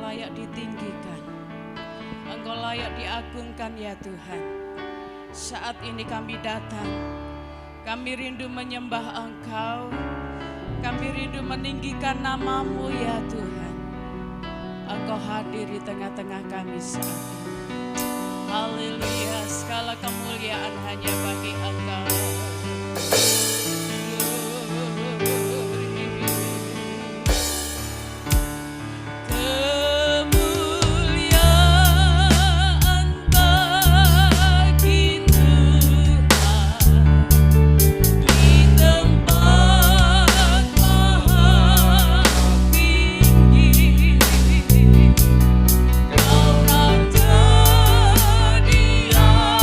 layak ditinggikan, Engkau layak diagungkan ya Tuhan. Saat ini kami datang, kami rindu menyembah Engkau, kami rindu meninggikan nama-Mu ya Tuhan. Engkau hadir di tengah-tengah kami saat ini. Haleluya, segala kemuliaan hanya bagi Engkau. Kau raja diagungkan.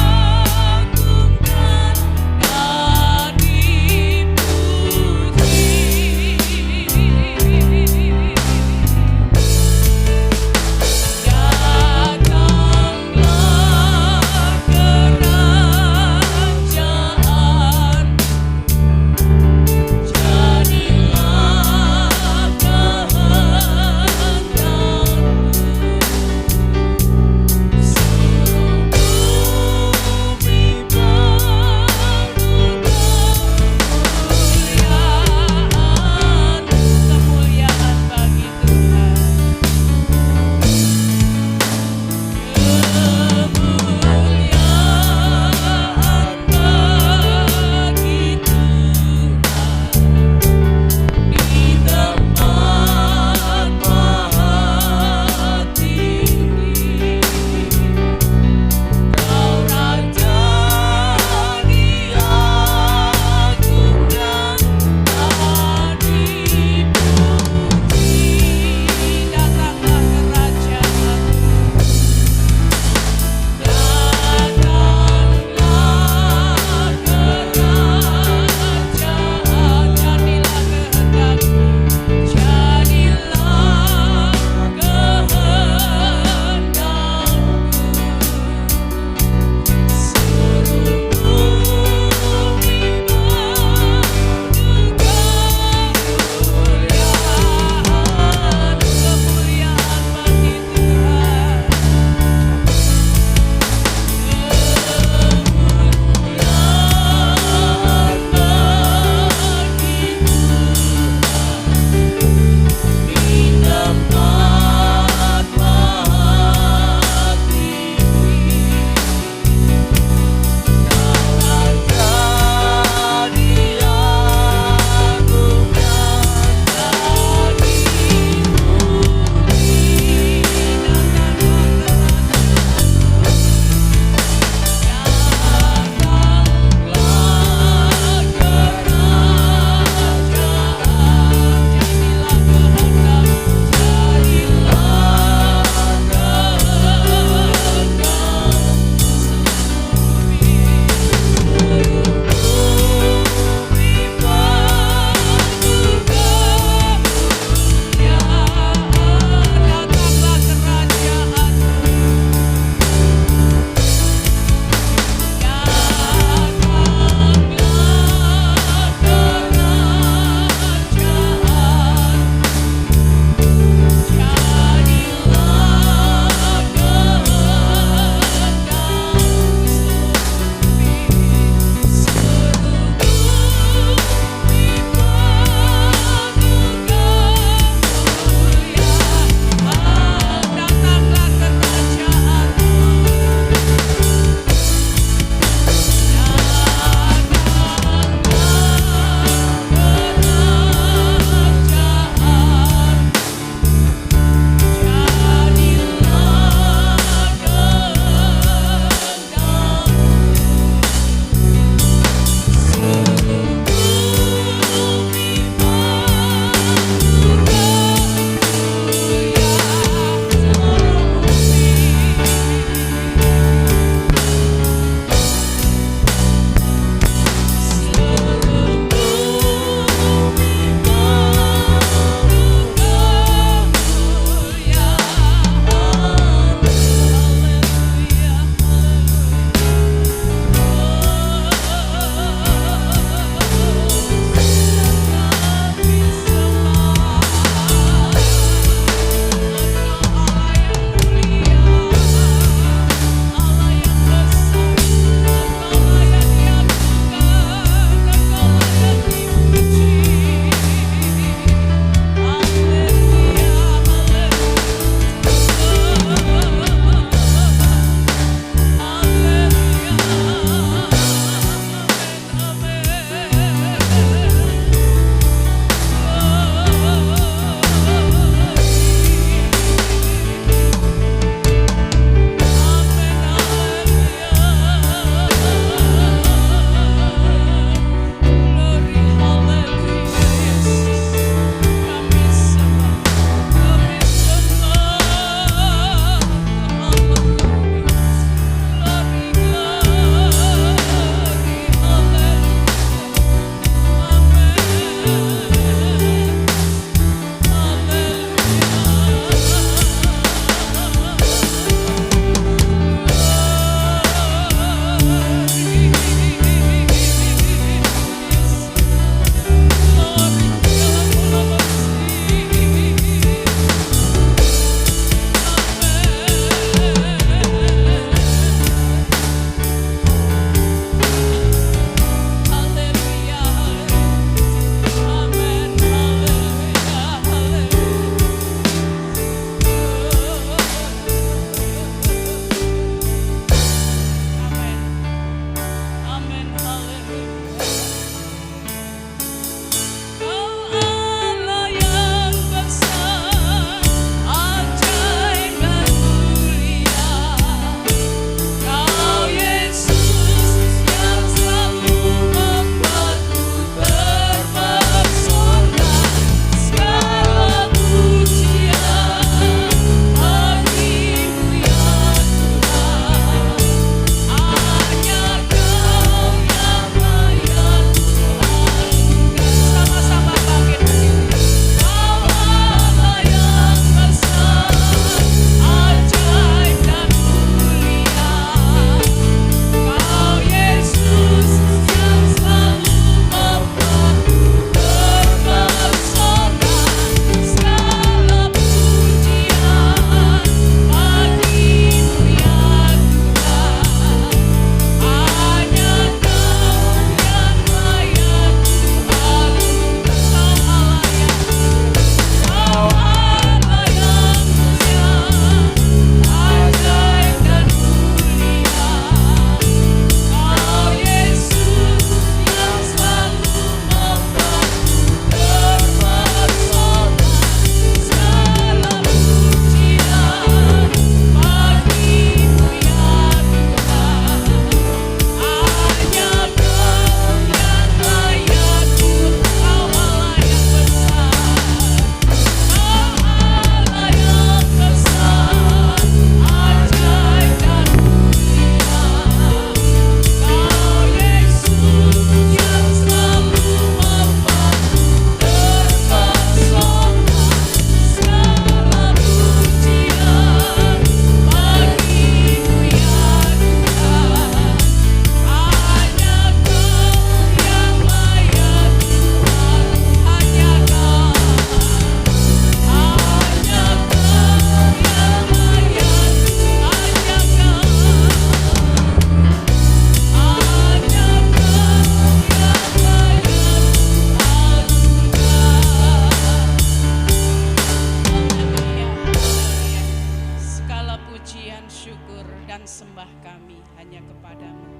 syukur dan sembah kami hanya kepadamu.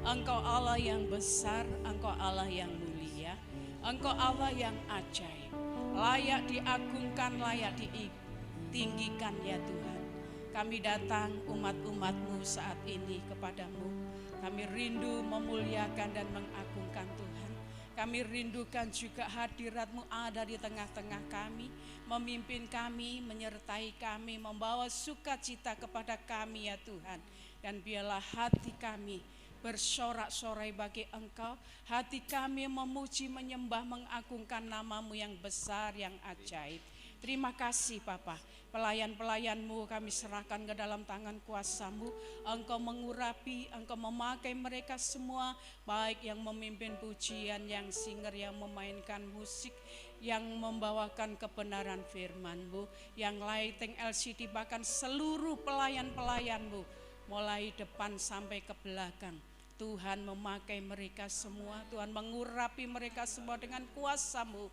Engkau Allah yang besar, Engkau Allah yang mulia, Engkau Allah yang ajaib. Layak diagungkan, layak ditinggikan ya Tuhan. Kami datang umat-umat-Mu saat ini kepadamu. Kami rindu memuliakan dan mengagungkan Tuhan. Kami rindukan juga hadirat-Mu ada di tengah-tengah kami, memimpin kami, menyertai kami, membawa sukacita kepada kami ya Tuhan. Dan biarlah hati kami bersorak-sorai bagi Engkau, hati kami memuji, menyembah, mengagungkan nama-Mu yang besar, yang ajaib. Terima kasih Bapa, pelayan-pelayan-Mu kami serahkan ke dalam tangan kuasa-Mu. Engkau mengurapi, Engkau memakai mereka semua, baik yang memimpin pujian, yang singer, yang memainkan musik, yang membawakan kebenaran firman-Mu, yang lighting LCD, bahkan seluruh pelayan-pelayan-Mu, mulai depan sampai ke belakang. Tuhan memakai mereka semua, Tuhan mengurapi mereka semua dengan kuasa-Mu,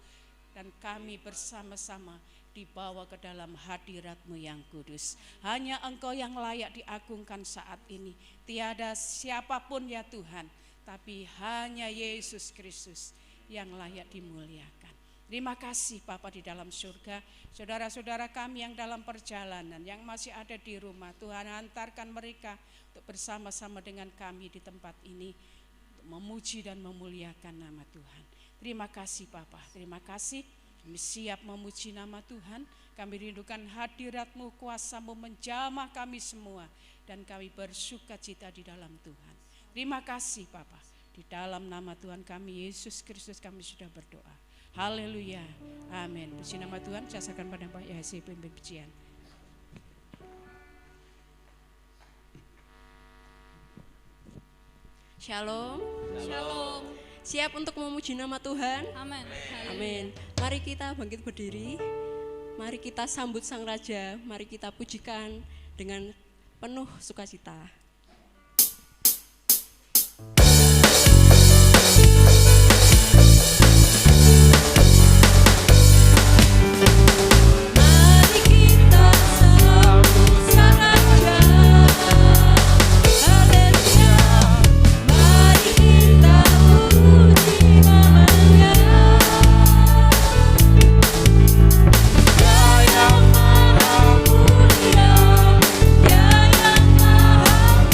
dan kami bersama-sama dibawa ke dalam hadirat-Mu yang kudus. Hanya Engkau yang layak diagungkan saat ini. Tiada siapapun ya Tuhan, tapi hanya Yesus Kristus yang layak dimuliakan. Terima kasih Bapa di dalam surga. Saudara-saudara kami yang dalam perjalanan, yang masih ada di rumah, Tuhan hantarkan mereka untuk bersama-sama dengan kami di tempat ini, untuk memuji dan memuliakan nama Tuhan. Terima kasih Bapa, terima kasih. Kami siap memuji nama Tuhan. Kami rindukan hadirat-Mu, kuasa-Mu menjamah kami semua, dan kami bersukacita di dalam Tuhan. Terima kasih Bapa. Di dalam nama Tuhan kami Yesus Kristus kami sudah berdoa. Haleluya. Amin. Puji nama Tuhan, saya serahkan pada Pak Yasi pimpin pujian. Shalom. Shalom. Siap untuk memuji nama Tuhan? Amin. Amin. Mari kita bangkit berdiri. Mari kita sambut Sang Raja. Mari kita pujikan dengan penuh sukacita. Ya yang maha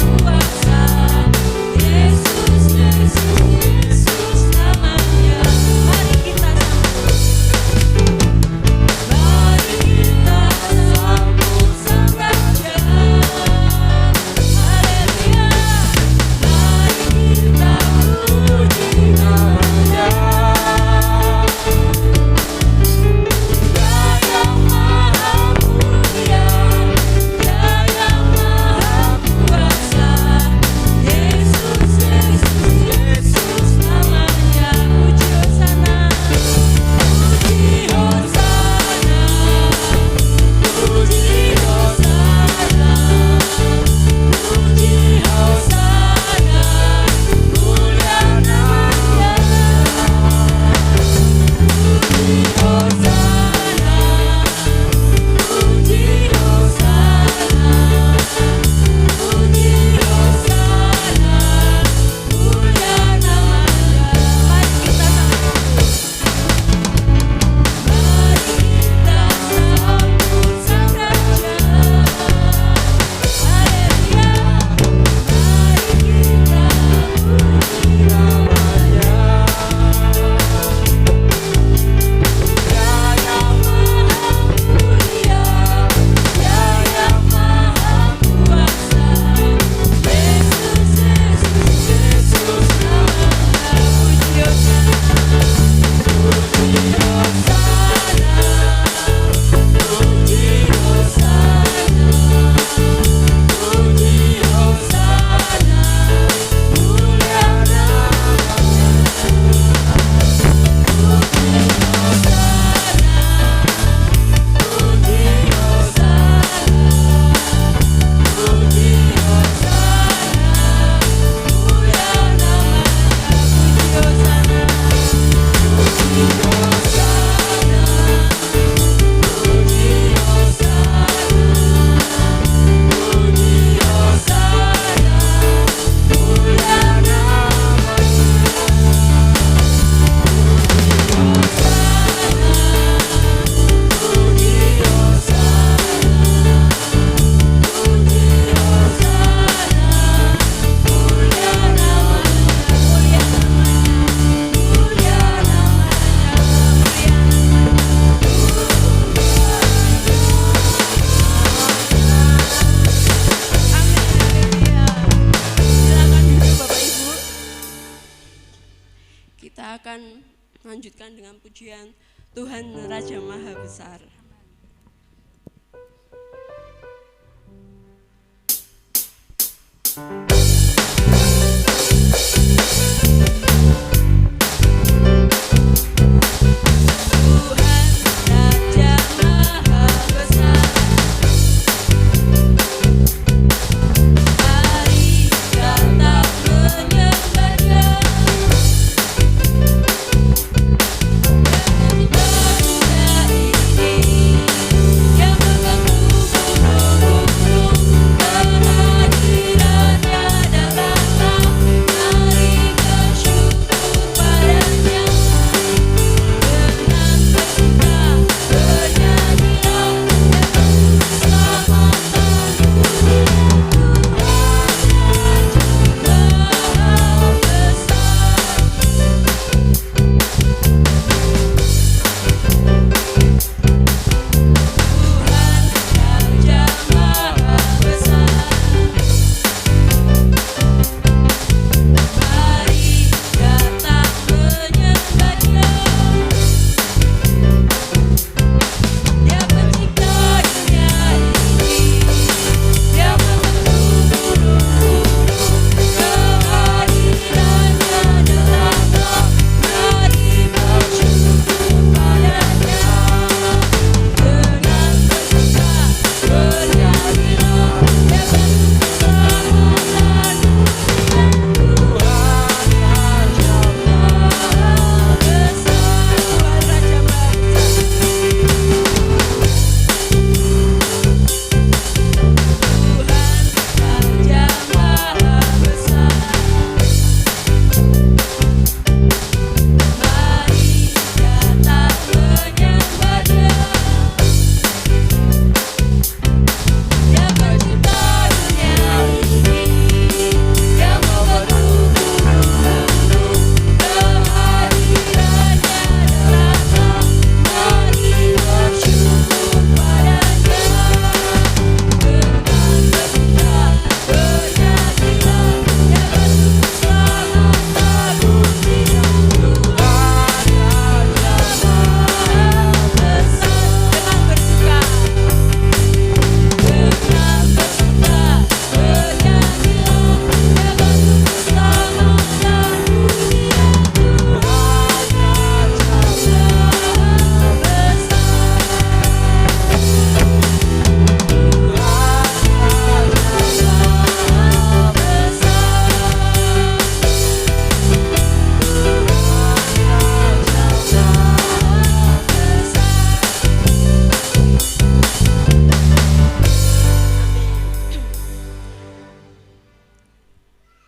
dengan pujian Tuhan Raja Maha Besar.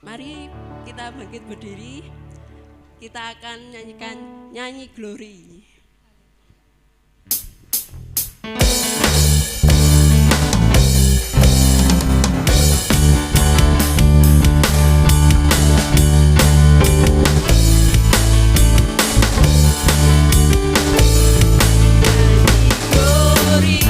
Mari kita bangkit berdiri, kita akan nyanyikan nyanyi Glory. Glory,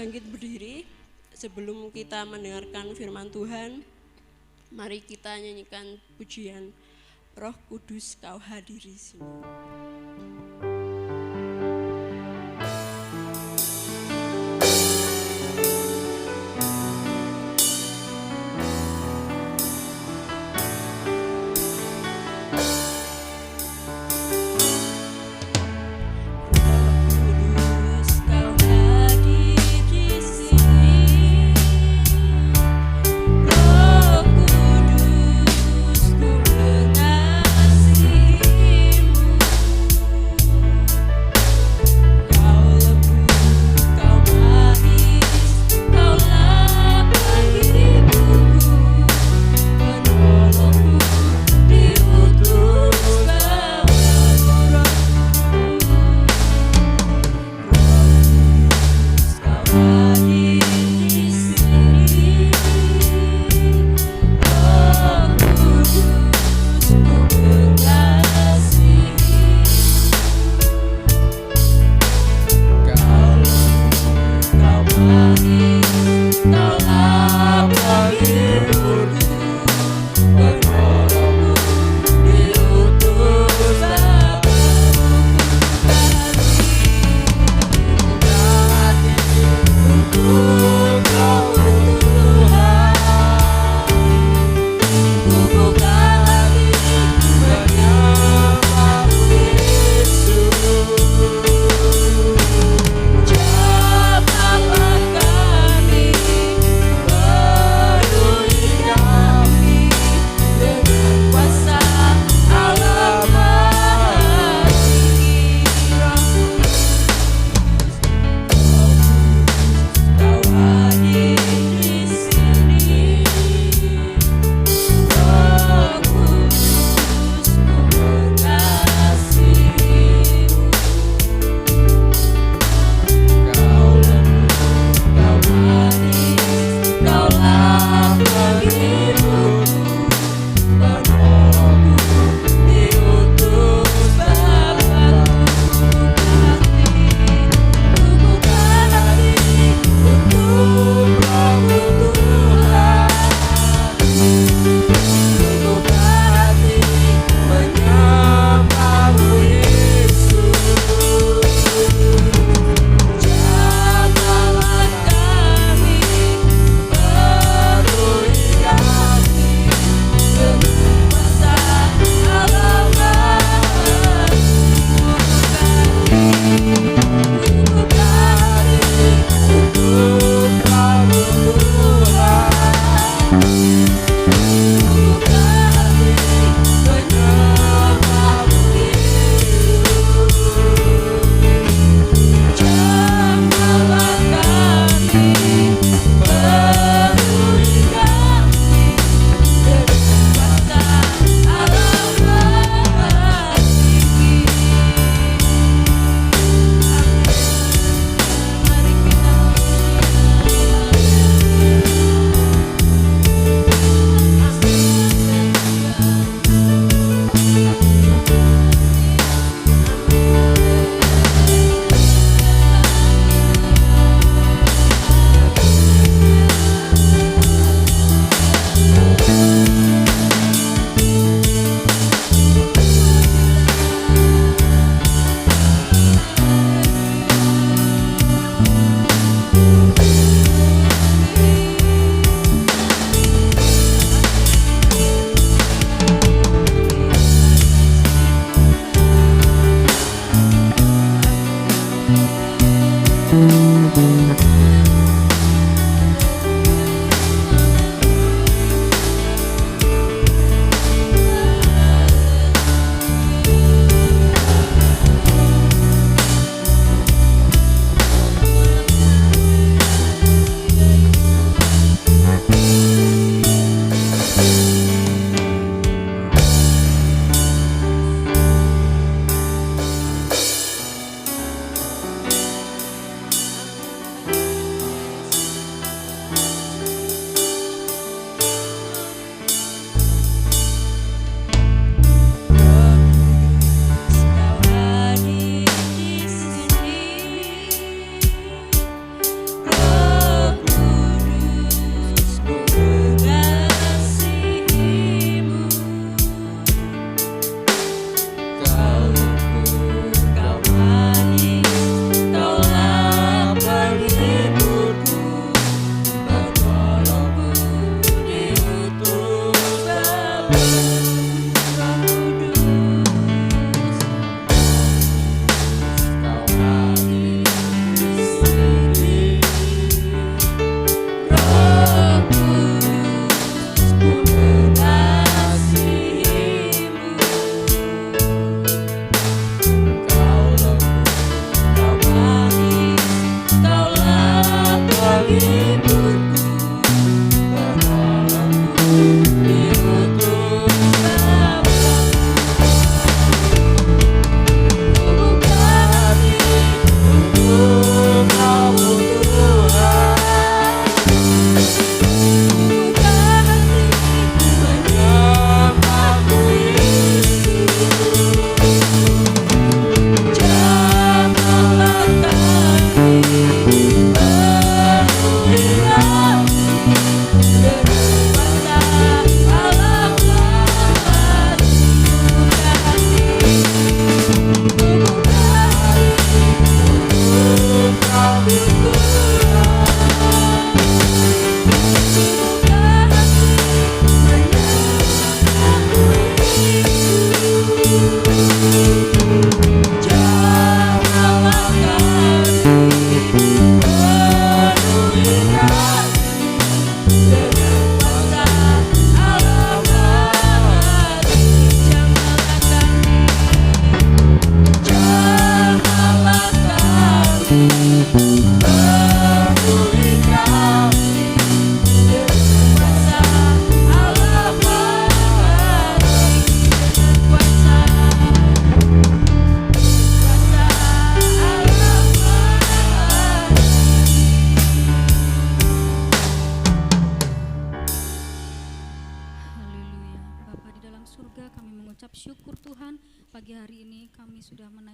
bangkit berdiri. Sebelum kita mendengarkan firman Tuhan, mari kita nyanyikan pujian Roh Kudus Kau hadir di sini.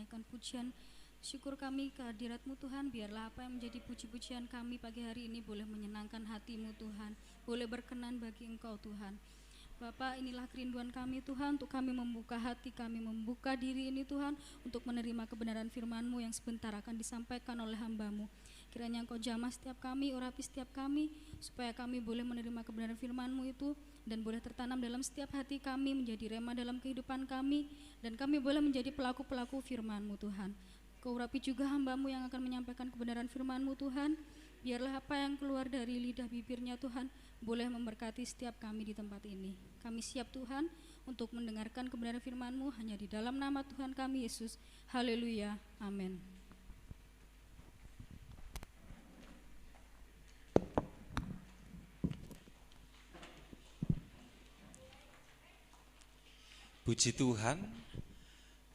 menaikkan pujian syukur kami ke hadirat-Mu Tuhan. Biarlah apa yang menjadi puji-pujian kami pagi hari ini boleh menyenangkan hati-Mu Tuhan, boleh berkenan bagi Engkau Tuhan. Bapa, inilah kerinduan kami Tuhan, untuk kami membuka hati kami, membuka diri ini Tuhan, untuk menerima kebenaran firman-Mu yang sebentar akan disampaikan oleh hamba-Mu. Kiranya Engkau jamah setiap kami, urapi setiap kami, supaya kami boleh menerima kebenaran firman-Mu itu, dan boleh tertanam dalam setiap hati kami, menjadi rema dalam kehidupan kami, dan kami boleh menjadi pelaku-pelaku firman-Mu Tuhan. Kau urapi juga hamba-Mu yang akan menyampaikan kebenaran firman-Mu Tuhan. Biarlah apa yang keluar dari lidah bibirnya Tuhan boleh memberkati setiap kami di tempat ini. Kami siap Tuhan untuk mendengarkan kebenaran firman-Mu hanya di dalam nama Tuhan kami Yesus. Haleluya, amin. Puji Tuhan,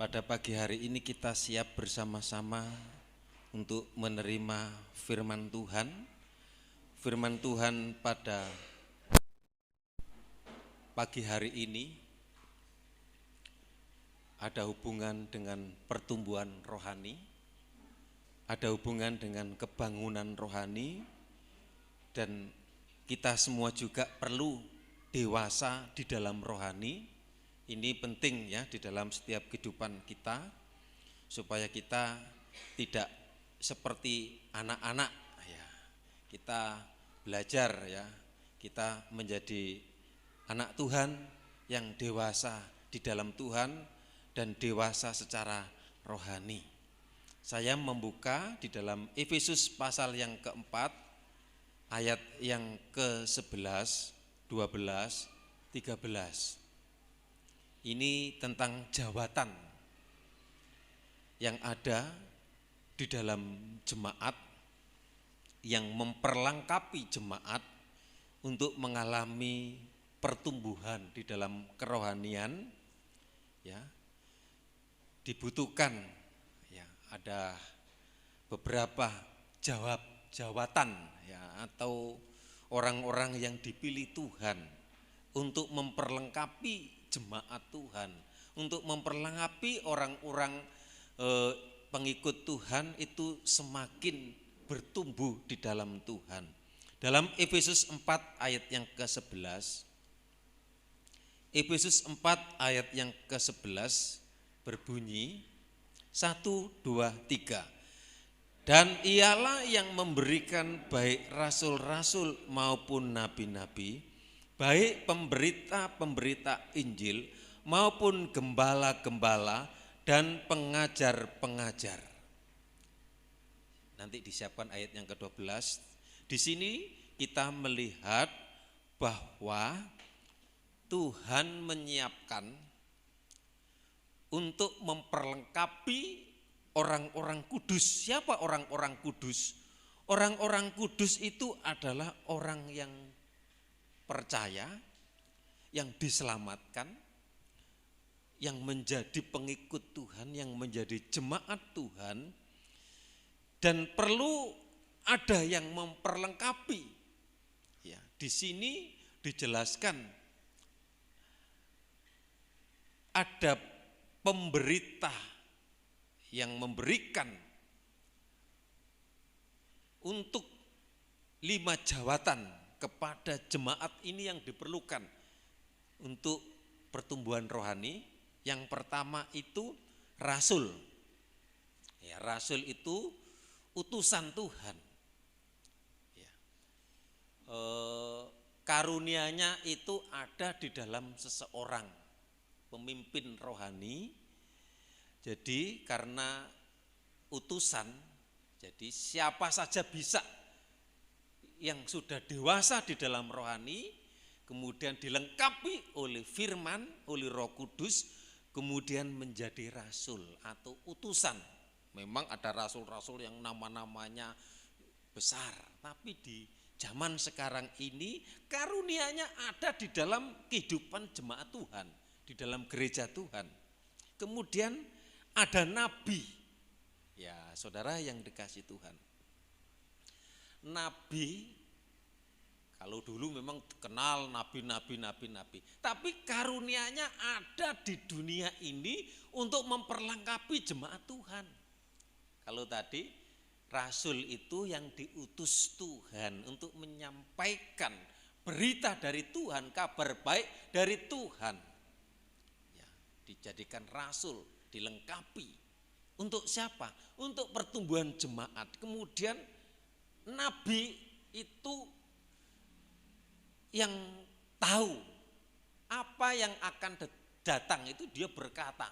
pada pagi hari ini kita siap bersama-sama untuk menerima firman Tuhan. Firman Tuhan pada pagi hari ini ada hubungan dengan pertumbuhan rohani, ada hubungan dengan kebangunan rohani, dan kita semua juga perlu dewasa di dalam rohani. Ini penting ya di dalam setiap kehidupan kita, supaya kita tidak seperti anak-anak ya. Kita belajar ya, kita menjadi anak Tuhan yang dewasa di dalam Tuhan dan dewasa secara rohani. Saya membuka di dalam Efesus pasal yang keempat, ayat yang ke-11, 12, 13. Ini tentang jawatan yang ada di dalam jemaat, yang memperlengkapi jemaat untuk mengalami pertumbuhan di dalam kerohanian ya. Dibutuhkan ya, ada beberapa jawatan ya, atau orang-orang yang dipilih Tuhan untuk memperlengkapi jemaat Tuhan, untuk memperlengkapi orang-orang pengikut Tuhan itu semakin bertumbuh di dalam Tuhan. Dalam Efesus 4 ayat yang ke-11, Efesus 4 ayat yang ke-11 berbunyi 1, 2, 3. Dan ialah yang memberikan baik rasul-rasul maupun nabi-nabi, baik pemberita-pemberita Injil maupun gembala-gembala dan pengajar-pengajar. Nanti disiapkan ayat yang ke-12. Di sini kita melihat bahwa Tuhan menyiapkan untuk memperlengkapi orang-orang kudus. Siapa orang-orang kudus? Orang-orang kudus itu adalah orang yang percaya, yang diselamatkan, yang menjadi pengikut Tuhan, yang menjadi jemaat Tuhan, dan perlu ada yang memperlengkapi. Ya, di sini dijelaskan ada pemberita yang memberikan untuk 5 jawatan kepada jemaat ini yang diperlukan untuk pertumbuhan rohani. Yang pertama itu rasul. Ya, rasul itu utusan Tuhan. Ya. Karunianya itu ada di dalam seseorang pemimpin rohani. Jadi karena utusan, jadi siapa saja bisa yang sudah dewasa di dalam rohani, kemudian dilengkapi oleh firman, oleh Roh Kudus, kemudian menjadi rasul atau utusan. Memang ada rasul-rasul yang nama-namanya besar, tapi di zaman sekarang ini karunianya ada di dalam kehidupan jemaat Tuhan, di dalam gereja Tuhan. Kemudian ada nabi. Ya, saudara yang dikasih Tuhan. Nabi, Kalau dulu memang kenal nabi. Tapi karunia-Nya ada di dunia ini untuk memperlengkapi jemaat Tuhan. Kalau tadi rasul itu yang diutus Tuhan untuk menyampaikan berita dari Tuhan, kabar baik dari Tuhan. Ya, dijadikan rasul, dilengkapi. Untuk siapa? Untuk pertumbuhan jemaat. Kemudian nabi itu yang tahu apa yang akan datang, itu dia berkata.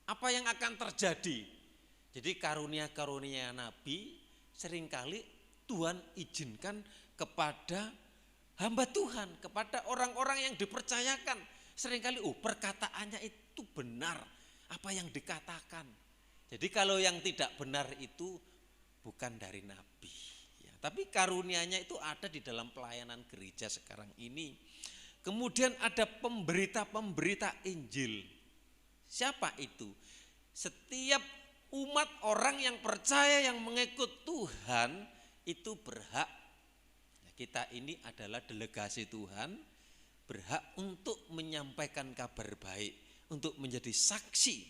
Apa yang akan terjadi. Jadi karunia-karunia nabi seringkali Tuhan izinkan kepada hamba Tuhan, kepada orang-orang yang dipercayakan. Seringkali perkataannya itu benar, apa yang dikatakan. Jadi kalau yang tidak benar itu bukan dari nabi. Tapi karunia-Nya itu ada di dalam pelayanan gereja sekarang ini. Kemudian ada pemberita-pemberita Injil. Siapa itu? Setiap umat orang yang percaya, yang mengikut Tuhan itu berhak. Kita ini adalah delegasi Tuhan, berhak untuk menyampaikan kabar baik, untuk menjadi saksi.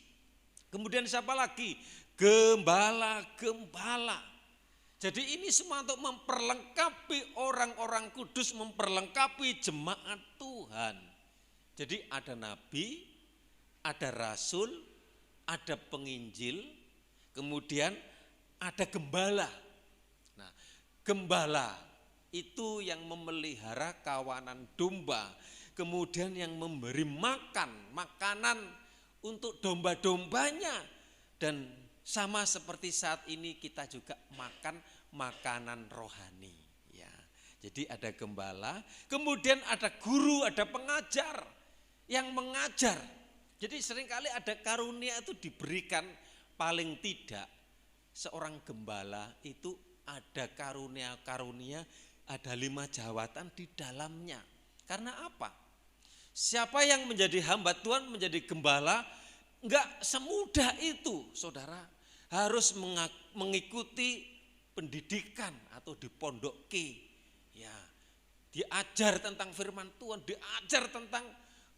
Kemudian siapa lagi? Gembala-gembala. Jadi ini semua untuk memperlengkapi orang-orang kudus, memperlengkapi jemaat Tuhan. Jadi ada nabi, ada rasul, ada penginjil, kemudian ada gembala. Nah, gembala itu yang memelihara kawanan domba, kemudian yang memberi makanan untuk domba-dombanya. Dan sama seperti saat ini kita juga makan makanan rohani. Ya, jadi ada gembala, kemudian ada guru, ada pengajar yang mengajar. Jadi seringkali ada karunia itu diberikan, paling tidak seorang gembala itu ada karunia-karunia, ada 5 jawatan di dalamnya. Karena apa? Siapa yang menjadi hamba Tuhan, menjadi gembala, enggak semudah itu, saudara. Harus mengikuti pendidikan atau dipondoki. Ya, diajar tentang firman Tuhan, diajar tentang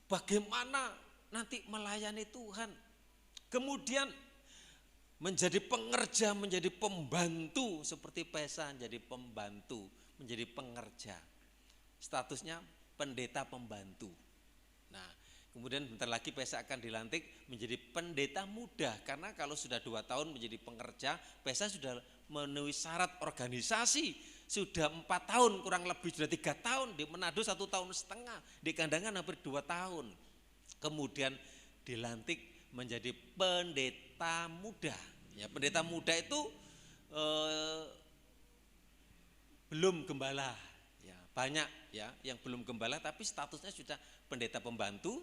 bagaimana nanti melayani Tuhan. Kemudian menjadi pengerja, menjadi pembantu, seperti Pesa menjadi pembantu, menjadi pengerja. Statusnya pendeta pembantu. Nah, kemudian bentar lagi Pesa akan dilantik menjadi pendeta muda. Karena kalau sudah 2 tahun menjadi pengerja, Pesa sudah memenuhi syarat organisasi. Sudah 4 tahun kurang lebih, sudah 3 tahun. Di Manado 1,5 tahun. Di Kandangan hampir 2 tahun. Kemudian dilantik menjadi pendeta muda. Ya, pendeta muda itu belum gembala. Ya, banyak ya yang belum gembala tapi statusnya sudah pendeta pembantu,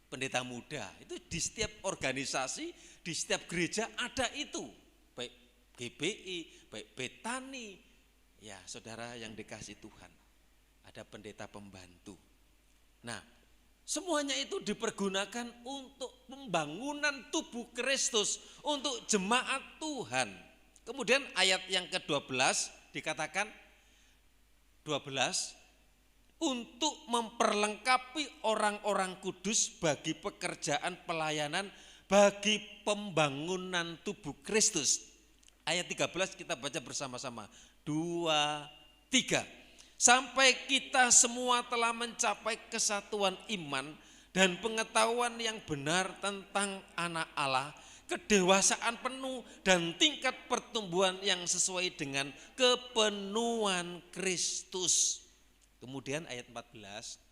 pendeta muda. Itu di setiap organisasi, di setiap gereja ada itu. Baik GBI, baik Betani. Ya, saudara yang dikasih Tuhan. Ada pendeta pembantu. Nah, semuanya itu dipergunakan untuk pembangunan tubuh Kristus, untuk jemaat Tuhan. Kemudian ayat yang ke-12 dikatakan 12, untuk memperlengkapi orang-orang kudus bagi pekerjaan pelayanan, bagi pembangunan tubuh Kristus. Ayat 13 kita baca bersama-sama. 2, 3. Sampai kita semua telah mencapai kesatuan iman dan pengetahuan yang benar tentang anak Allah, kedewasaan penuh dan tingkat pertumbuhan yang sesuai dengan kepenuhan Kristus. Kemudian ayat 14,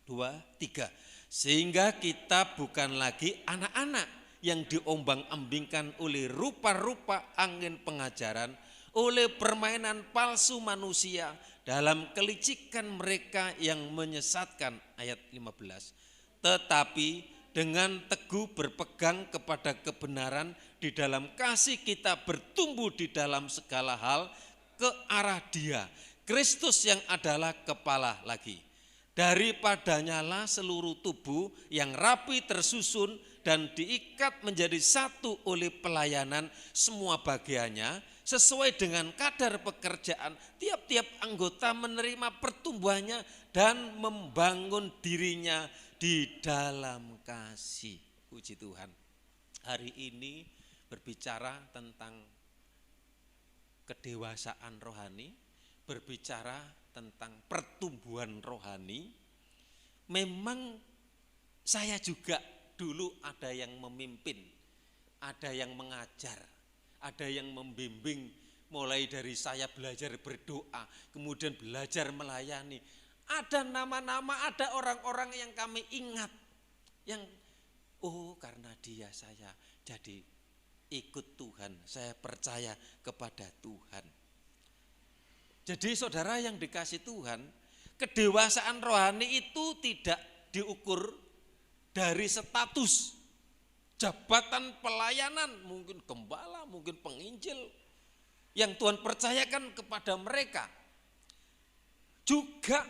2, 3. Sehingga kita bukan lagi anak-anak yang diombang-ambingkan oleh rupa-rupa angin pengajaran, oleh permainan palsu manusia, dalam kelicikan mereka yang menyesatkan. Ayat 15. Tetapi dengan teguh berpegang kepada kebenaran, di dalam kasih kita bertumbuh di dalam segala hal ke arah Dia, Kristus yang adalah kepala lagi. Daripadanya lah seluruh tubuh yang rapi tersusun dan diikat menjadi satu oleh pelayanan semua bagiannya, sesuai dengan kadar pekerjaan, tiap-tiap anggota menerima pertumbuhannya dan membangun dirinya di dalam kasih. Puji Tuhan. Hari ini berbicara tentang kedewasaan rohani, berbicara tentang pertumbuhan rohani. Memang saya juga dulu ada yang memimpin, ada yang mengajar, ada yang membimbing, mulai dari saya belajar berdoa, kemudian belajar melayani. Ada nama-nama, ada orang-orang yang kami ingat, yang karena dia saya jadi ikut Tuhan, saya percaya kepada Tuhan. Jadi saudara yang dikasih Tuhan, kedewasaan rohani itu tidak diukur dari status jabatan pelayanan, mungkin gembala, mungkin penginjil yang Tuhan percayakan kepada mereka. Juga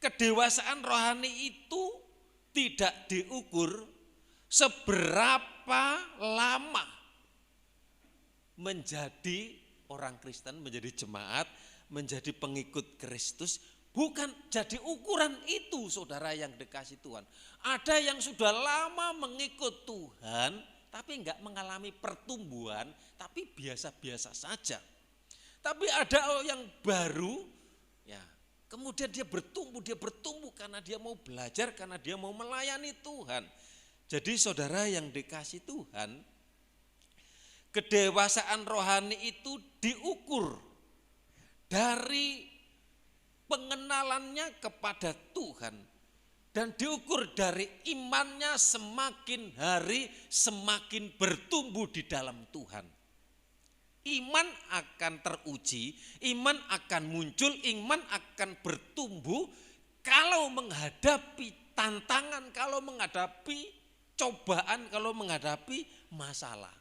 kedewasaan rohani itu tidak diukur seberapa lama menjadi orang Kristen, menjadi jemaat, menjadi pengikut Kristus. Bukan jadi ukuran itu saudara yang dikasih Tuhan. Ada yang sudah lama mengikut Tuhan tapi enggak mengalami pertumbuhan, tapi biasa-biasa saja. Tapi ada yang baru, ya kemudian dia bertumbuh karena dia mau belajar, karena dia mau melayani Tuhan. Jadi saudara yang dikasih Tuhan, kedewasaan rohani itu diukur dari pengenalannya kepada Tuhan dan diukur dari imannya semakin hari semakin bertumbuh di dalam Tuhan. Iman akan teruji, iman akan muncul, iman akan bertumbuh kalau menghadapi tantangan, kalau menghadapi cobaan, kalau menghadapi masalah.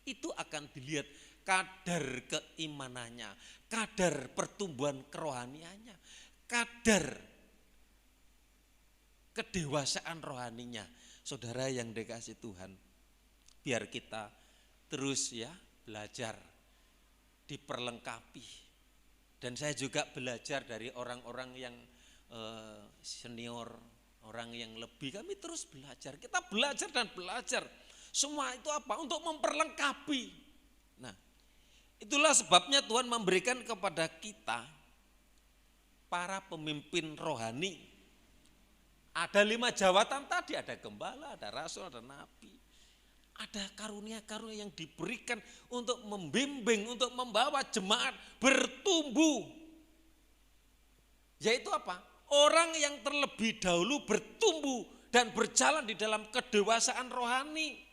Itu akan dilihat kadar keimanannya, kadar pertumbuhan kerohaniannya, kadar kedewasaan rohaninya. Saudara yang dikasih Tuhan, biar kita terus ya belajar, diperlengkapi. Dan saya juga belajar dari orang-orang yang senior, orang yang lebih, kami terus belajar. Kita belajar dan belajar. Semua itu apa? Untuk memperlengkapi. Nah, itulah sebabnya Tuhan memberikan kepada kita para pemimpin rohani. Ada 5 jawatan tadi, ada gembala, ada rasul, ada nabi. Ada karunia-karunia yang diberikan untuk membimbing, untuk membawa jemaat bertumbuh. Yaitu apa? Orang yang terlebih dahulu bertumbuh dan berjalan di dalam kedewasaan rohani.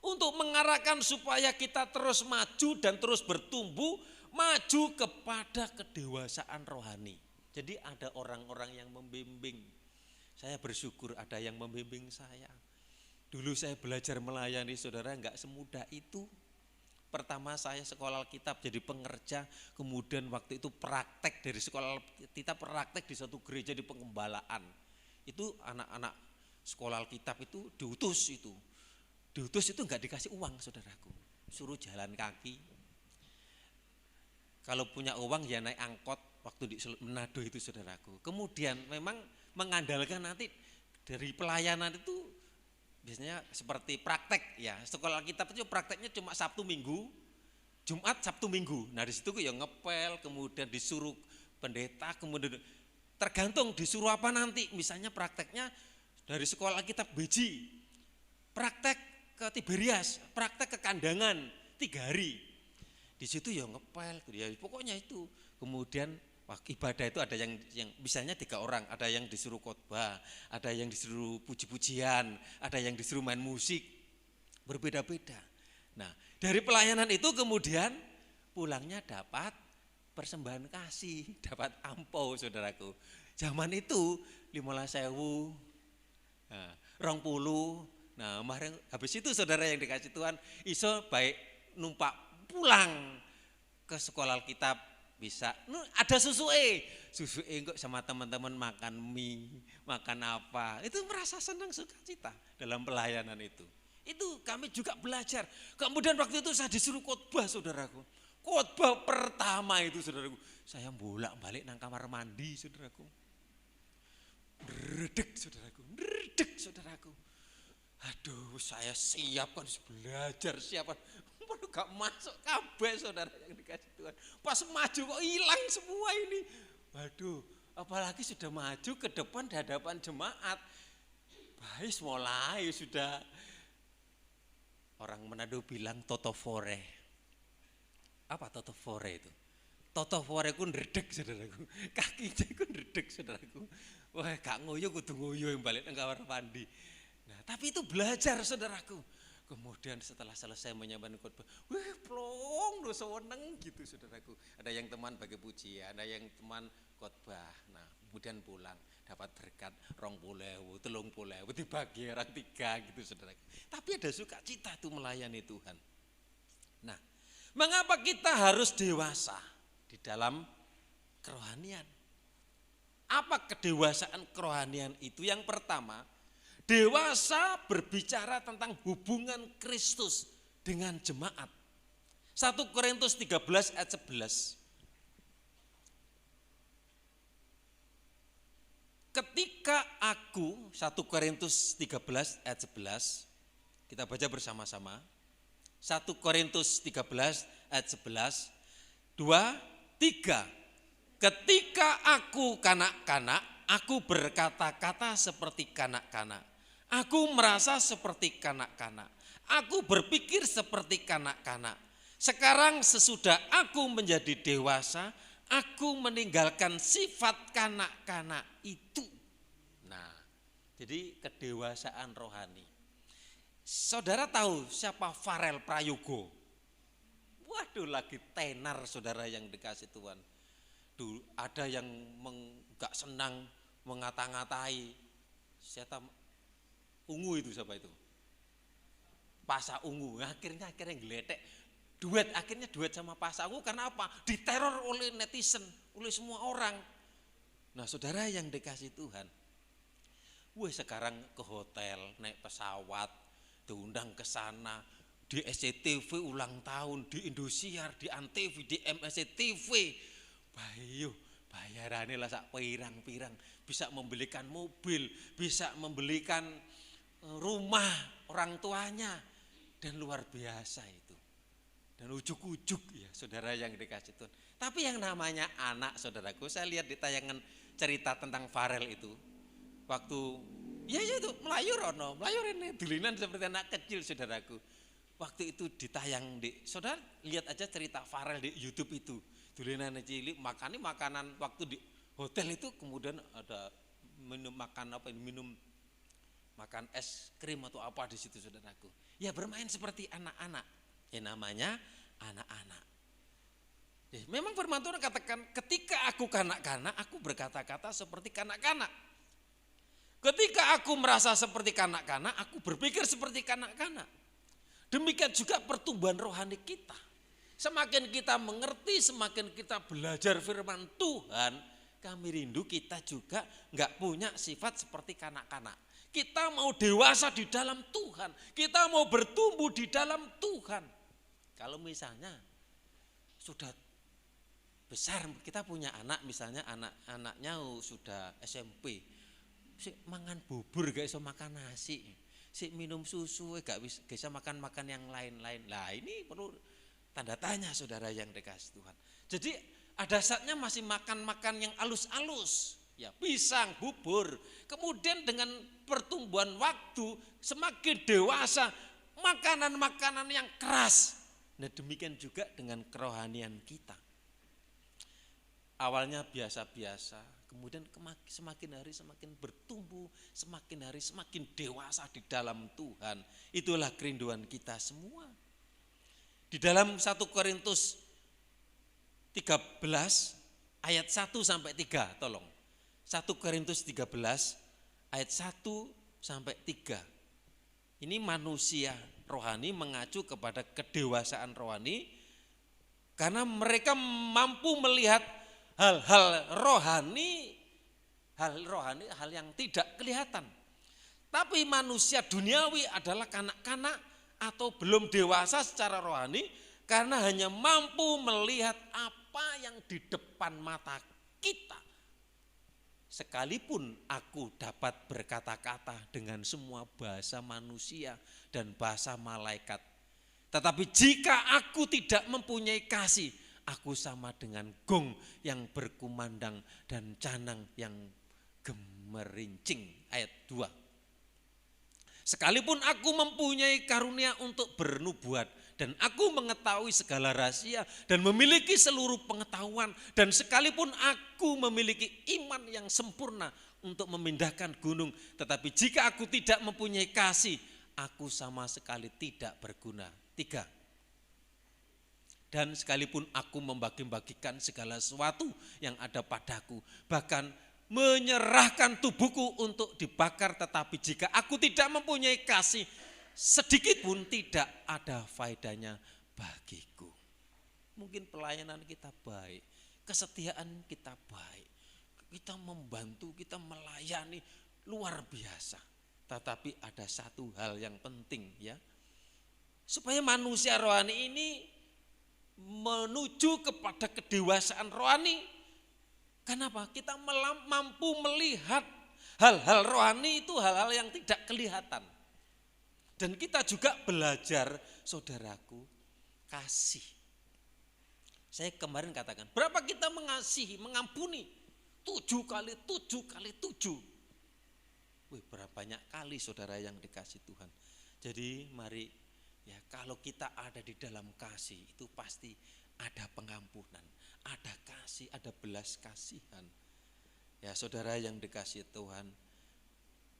Untuk mengarahkan supaya kita terus maju dan terus bertumbuh, maju kepada kedewasaan rohani. Jadi ada orang-orang yang membimbing. Saya bersyukur ada yang membimbing saya. Dulu saya belajar melayani saudara enggak semudah itu. Pertama saya sekolah Alkitab jadi pengerja, kemudian waktu itu praktek dari sekolah Alkitab, praktek di satu gereja di pengembalaan. Itu anak-anak sekolah Alkitab itu diutus itu. Diutus itu enggak dikasih uang saudaraku, suruh jalan kaki. Kalau punya uang ya naik angkot waktu di Manado itu saudaraku. Kemudian memang mengandalkan nanti dari pelayanan itu biasanya seperti praktek ya. Sekolah Alkitab itu prakteknya cuma Sabtu Minggu, Jumat Sabtu Minggu. Nah di situ ya ngepel, kemudian disuruh pendeta, kemudian tergantung disuruh apa nanti. Misalnya prakteknya dari sekolah Alkitab Beji, praktek ke Tiberias, praktek ke Kandangan 3 hari. Di situ ya ngepel, ya pokoknya itu. Kemudian ibadah itu ada yang misalnya 3 orang, ada yang disuruh khotbah, ada yang disuruh puji-pujian, ada yang disuruh main musik, berbeda-beda. Nah dari pelayanan itu kemudian pulangnya dapat persembahan kasih, dapat ampau saudaraku. Zaman itu 15.000, 20. Nah habis itu saudara yang dikasih Tuhan, iso baik numpak pulang ke sekolah Alkitab, bisa ada susuke kok sama teman-teman makan mie, makan apa, itu merasa senang sukacita dalam pelayanan itu. Itu kami juga belajar. Kemudian waktu itu saya disuruh khotbah, saudaraku. Khotbah pertama itu, saudaraku. Saya bolak-balik nang kamar mandi, saudaraku. Redek, saudaraku. Redek, saudaraku. Aduh, saya siap kan belajar, siap kan. Waduh, gak masuk kabeh, saudara yang dikasih Tuhan. Pas maju kok hilang semua ini. Waduh, apalagi sudah maju ke depan di hadapan jemaat. Baik, mulai sudah. Orang Manado bilang totofore. Apa totofore itu? Totofore ku ndredeg, saudaraku. Kakinya ku ndredeg, saudaraku. Wah, gak ngoyo kudu ngoyo yang balik nang kamar mandi. Nah, tapi itu belajar, saudaraku. Kemudian setelah selesai menyampaikan khotbah, wih plong, seneng gitu, saudaraku. Ada yang teman bagi pujian, ada yang teman khotbah. Nah, kemudian pulang dapat berkat 20.000, 30.000 dibagi orang 3 gitu, saudaraku. Tapi ada sukacita itu melayani Tuhan. Nah, mengapa kita harus dewasa di dalam kerohanian? Apa kedewasaan kerohanian itu? Yang pertama, dewasa berbicara tentang hubungan Kristus dengan jemaat. 1 Korintus 13 ayat 11. Ketika aku, 1 Korintus 13 ayat 11, kita baca bersama-sama. 1 Korintus 13 ayat 11, 2, 3. Ketika aku kanak-kanak, aku berkata-kata seperti kanak-kanak. Aku merasa seperti kanak-kanak. Aku berpikir seperti kanak-kanak. Sekarang sesudah aku menjadi dewasa, aku meninggalkan sifat kanak-kanak itu. Nah, jadi kedewasaan rohani. Saudara tahu siapa Farel Prayogo? Waduh, lagi tenar, saudara yang dikasih Tuhan. Duh, ada yang gak senang mengata-ngatai. Siapa Ungu itu, siapa itu? Pasha Ungu. Akhirnya geletek. Akhirnya duet sama Pasha Ungu karena apa? Diteror oleh netizen, oleh semua orang. Nah, saudara yang dikasih Tuhan, sekarang ke hotel, naik pesawat, diundang ke sana, di SCTV ulang tahun, di Indosiar, di Antv, di MSCTV. Bayu, bayarannya lah sak pirang-pirang, bisa membelikan mobil, bisa membelikan rumah orang tuanya, dan luar biasa itu. Dan ujuk-ujuk ya, saudara yang dikasih Tuhan. Tapi yang namanya anak, saudaraku, saya lihat di tayangan cerita tentang Farel itu, waktu ya itu Melayu Rono, Melayu Rene, dulinan seperti anak kecil, saudaraku. Waktu itu ditayang saudara lihat aja cerita Farel di YouTube itu, dulinan cilik makanan waktu di hotel itu, kemudian ada minum makan es krim atau apa di situ, saudaraku. Ya bermain seperti anak-anak. Ya namanya anak-anak. Ya, memang firman Tuhan katakan, ketika aku kanak-kanak, aku berkata-kata seperti kanak-kanak. Ketika aku merasa seperti kanak-kanak, aku berpikir seperti kanak-kanak. Demikian juga pertumbuhan rohani kita. Semakin kita mengerti, semakin kita belajar firman Tuhan, kami rindu kita juga enggak punya sifat seperti kanak-kanak. Kita mau dewasa di dalam Tuhan, kita mau bertumbuh di dalam Tuhan. Kalau misalnya sudah besar, kita punya anak, misalnya anak-anaknya sudah SMP, si mangan bubur gak bisa makan nasi, si minum susu gak bisa makan yang lain-lain. Lah ini perlu tanda tanya, saudara yang dikasih Tuhan. Jadi ada saatnya masih makan yang alus-alus. Ya, pisang, bubur. Kemudian dengan pertumbuhan waktu semakin dewasa, makanan-makanan yang keras. Nah, demikian juga dengan kerohanian kita. Awalnya biasa-biasa, kemudian semakin hari semakin bertumbuh, semakin hari semakin dewasa di dalam Tuhan. Itulah kerinduan kita semua. Di dalam 1 Korintus 13 ayat 1 sampai 3, tolong. 1 Korintus 13 ayat 1 sampai 3. Ini manusia rohani mengacu kepada kedewasaan rohani karena mereka mampu melihat hal-hal rohani, hal yang tidak kelihatan. Tapi manusia duniawi adalah kanak-kanak atau belum dewasa secara rohani karena hanya mampu melihat apa yang di depan mata kita. Sekalipun aku dapat berkata-kata dengan semua bahasa manusia dan bahasa malaikat, tetapi jika aku tidak mempunyai kasih, aku sama dengan gong yang berkumandang dan canang yang gemerincing. Ayat 2. Sekalipun aku mempunyai karunia untuk bernubuat dan aku mengetahui segala rahasia dan memiliki seluruh pengetahuan, dan sekalipun aku memiliki iman yang sempurna untuk memindahkan gunung, tetapi jika aku tidak mempunyai kasih, aku sama sekali tidak berguna. 3. Dan sekalipun aku membagi-bagikan segala sesuatu yang ada padaku, bahkan menyerahkan tubuhku untuk dibakar, tetapi jika aku tidak mempunyai kasih, sedikit pun tidak ada faedahnya bagiku. Mungkin pelayanan kita baik, kesetiaan kita baik, kita membantu, kita melayani luar biasa. Tetapi ada satu hal yang penting ya, supaya manusia rohani ini menuju kepada kedewasaan rohani. Kenapa? Kita mampu melihat hal-hal rohani itu hal-hal yang tidak kelihatan. Dan kita juga belajar, saudaraku, kasih. Saya kemarin katakan, berapa kita mengasihi, mengampuni? 7 kali 7 kali 7. Wih, berapa banyak kali saudara yang dikasih Tuhan. Jadi mari ya, kalau kita ada di dalam kasih itu pasti ada pengampunan, ada kasih, ada belas kasihan. Ya saudara yang dikasih Tuhan.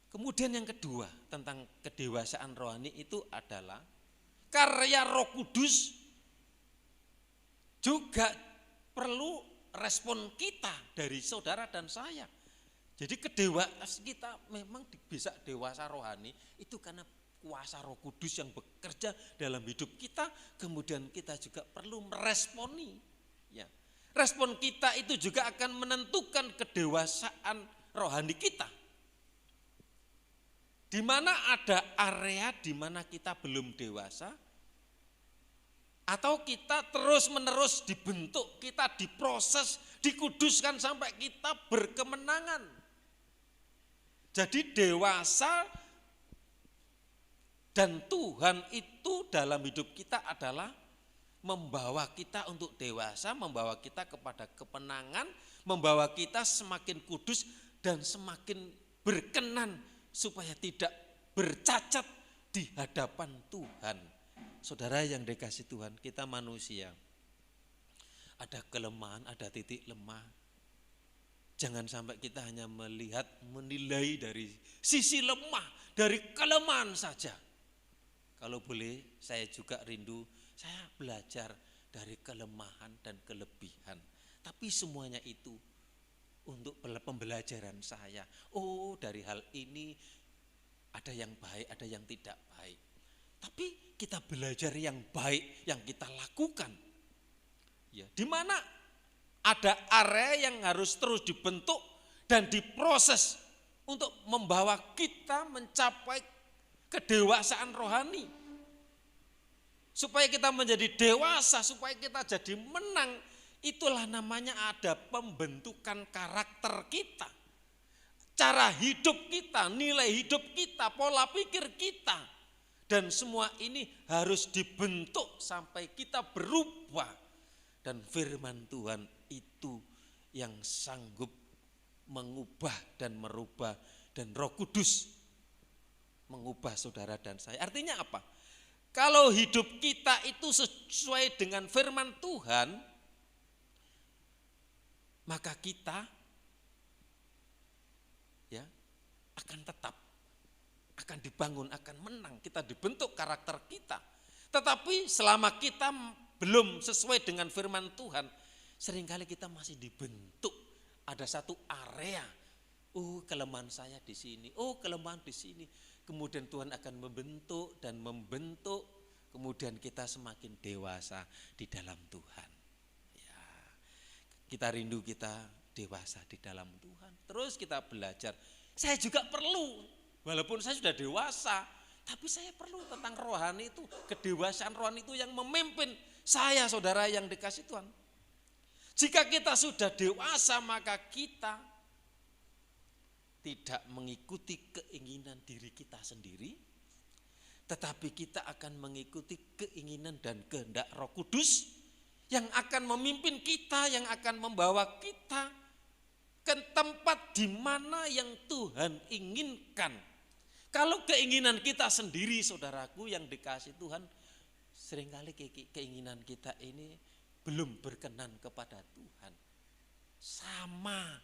Kemudian yang kedua tentang kedewasaan rohani itu adalah karya Roh Kudus juga perlu respon kita dari saudara dan saya. Jadi kedewasaan kita memang bisa dewasa rohani itu karena kuasa Roh Kudus yang bekerja dalam hidup kita, kemudian kita juga perlu meresponi. Ya. Respon kita itu juga akan menentukan kedewasaan rohani kita. Di mana ada area di mana kita belum dewasa, atau kita terus-menerus dibentuk, kita diproses, dikuduskan sampai kita berkemenangan. Jadi dewasa dan Tuhan itu dalam hidup kita adalah membawa kita untuk dewasa, membawa kita kepada kemenangan, membawa kita semakin kudus dan semakin berkenan supaya tidak bercacat di hadapan Tuhan. Saudara yang dikasih Tuhan, kita manusia. Ada kelemahan, ada titik lemah. Jangan sampai kita hanya melihat, menilai dari sisi lemah, dari kelemahan saja. Kalau boleh, saya juga rindu, saya belajar dari kelemahan dan kelebihan. Tapi semuanya itu untuk pembelajaran saya. Oh, dari hal ini ada yang baik, ada yang tidak baik. Tapi kita belajar yang baik yang kita lakukan. Ya, di mana ada area yang harus terus dibentuk dan diproses untuk membawa kita mencapai kedewasaan rohani. Supaya kita menjadi dewasa, supaya kita jadi menang, itulah namanya ada pembentukan karakter kita. Cara hidup kita, nilai hidup kita, pola pikir kita. Dan semua ini harus dibentuk sampai kita berubah. Dan firman Tuhan itu yang sanggup mengubah dan merubah. Dan Roh Kudus mengubah saudara dan saya. Artinya apa? Kalau hidup kita itu sesuai dengan firman Tuhan, maka kita ya akan tetap, akan dibangun, akan menang, kita dibentuk karakter kita. Tetapi selama kita belum sesuai dengan firman Tuhan, seringkali kita masih dibentuk. Ada satu area, oh kelemahan saya di sini, oh kelemahan di sini. Kemudian Tuhan akan membentuk dan membentuk, kemudian kita semakin dewasa di dalam Tuhan. Ya, kita rindu kita dewasa di dalam Tuhan. Terus kita belajar. Saya juga perlu Walaupun saya sudah dewasa, tapi saya perlu tentang rohani itu, kedewasaan rohani itu yang memimpin saya, saudara yang dikasih Tuhan. Jika kita sudah dewasa, maka kita tidak mengikuti keinginan diri kita sendiri, tetapi kita akan mengikuti keinginan dan kehendak Roh Kudus yang akan memimpin kita, yang akan membawa kita ke tempat di mana yang Tuhan inginkan. Kalau keinginan kita sendiri, saudaraku yang dikasih Tuhan, seringkali keinginan kita ini belum berkenan kepada Tuhan. Sama,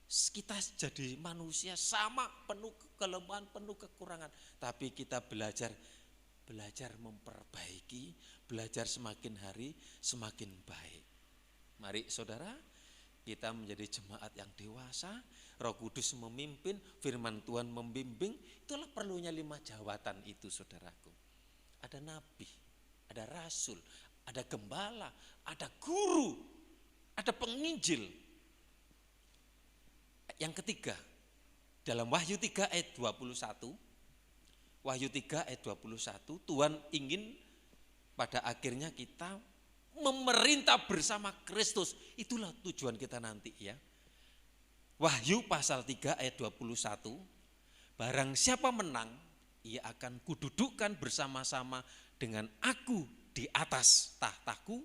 kita jadi manusia sama, penuh kelemahan, penuh kekurangan. Tapi kita belajar memperbaiki, belajar semakin hari semakin baik. Mari saudara, kita menjadi jemaat yang dewasa, Roh Kudus memimpin, firman Tuhan membimbing. Itulah perlunya 5 jawatan itu, saudaraku. Ada nabi, ada rasul, ada gembala, ada guru, ada penginjil. Yang ketiga, dalam Wahyu 3 ayat 21, Wahyu 3 ayat 21, Tuhan ingin pada akhirnya kita memerintah bersama Kristus. Itulah tujuan kita nanti ya. Wahyu pasal 3 ayat 21, barang siapa menang, ia akan kududukkan bersama-sama dengan aku di atas tahtaku,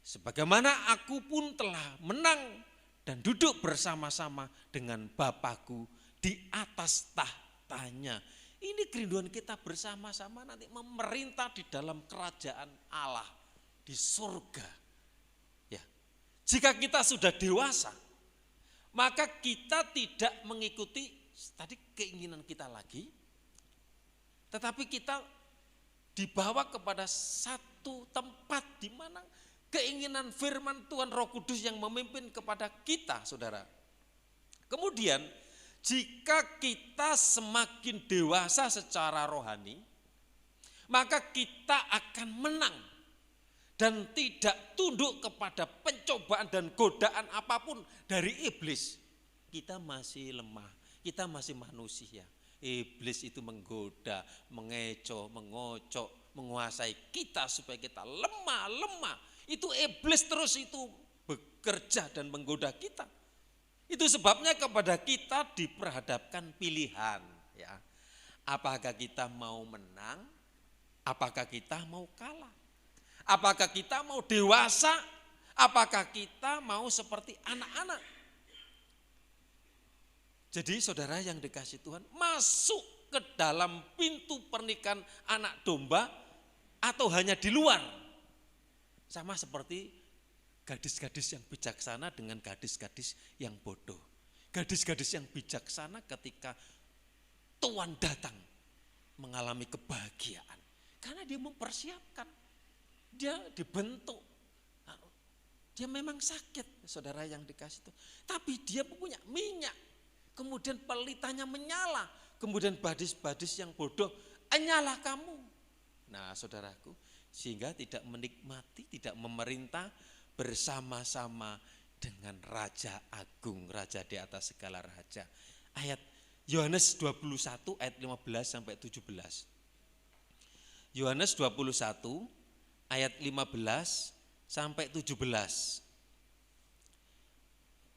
sebagaimana aku pun telah menang dan duduk bersama-sama dengan Bapakku di atas tahtanya. Ini kerinduan kita bersama-sama nanti memerintah di dalam kerajaan Allah di surga. Ya. Jika kita sudah dewasa, maka kita tidak mengikuti tadi keinginan kita lagi, tetapi kita dibawa kepada satu tempat di mana keinginan firman Tuhan Roh Kudus yang memimpin kepada kita, saudara. Kemudian jika kita semakin dewasa secara rohani, maka kita akan menang dan tidak tunduk kepada pencobaan dan godaan apapun dari iblis. Kita masih lemah, kita masih manusia. Iblis itu menggoda, mengecoh, mengocok, menguasai kita supaya kita lemah. Itu iblis terus itu bekerja dan menggoda kita. Itu sebabnya kepada kita diperhadapkan pilihan. Ya. Apakah kita mau menang, apakah kita mau kalah. Apakah kita mau dewasa, apakah kita mau seperti anak-anak. Jadi saudara yang dikasih Tuhan, masuk ke dalam pintu pernikahan anak domba atau hanya di luar. Sama seperti gadis-gadis yang bijaksana dengan gadis-gadis yang bodoh. Gadis-gadis yang bijaksana ketika Tuhan datang mengalami kebahagiaan. Karena dia mempersiapkan, dia dibentuk. Dia memang sakit, saudara yang dikasih Tuhan. Tapi dia punya minyak. Kemudian pelitanya menyala, kemudian badis-badis yang bodoh, nyala kamu. Nah saudaraku, sehingga tidak menikmati, tidak memerintah bersama-sama dengan Raja Agung, Raja di atas segala raja. Ayat Yohanes 21 ayat 15 sampai 17. Yohanes 21 ayat 15 sampai 17.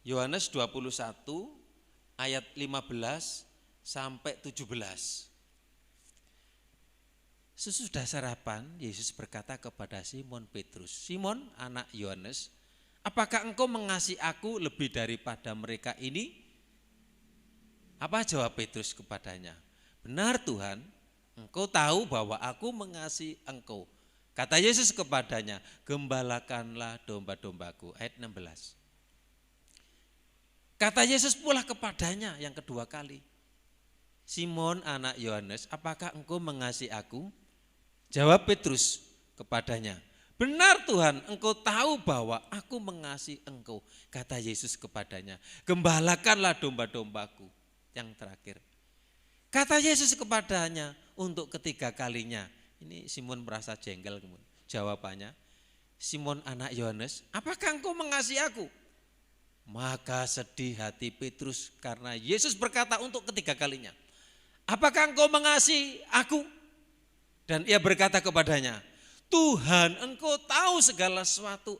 Yohanes 21 ayat 15 sampai 17. Sesudah sarapan, Yesus berkata kepada Simon Petrus, "Simon, anak Yohanes, apakah engkau mengasihi aku lebih daripada mereka ini?" Apa jawab Petrus kepadanya? "Benar Tuhan, engkau tahu bahwa aku mengasihi engkau." Kata Yesus kepadanya, "Gembalakanlah domba-dombaku." Ayat 16. Kata Yesus pula kepadanya yang kedua kali, "Simon anak Yohanes, apakah engkau mengasihi aku?" Jawab Petrus kepadanya, "Benar Tuhan, engkau tahu bahwa aku mengasihi engkau." Kata Yesus kepadanya, "Gembalakanlah domba-dombaku." Yang terakhir, kata Yesus kepadanya untuk ketiga kalinya. Ini Simon merasa jengkel. Jawabannya, "Simon anak Yohanes, apakah engkau mengasihi aku?" Maka sedih hati Petrus karena Yesus berkata untuk ketiga kalinya, apakah engkau mengasihi aku? Dan ia berkata kepadanya, Tuhan, engkau tahu segala sesuatu.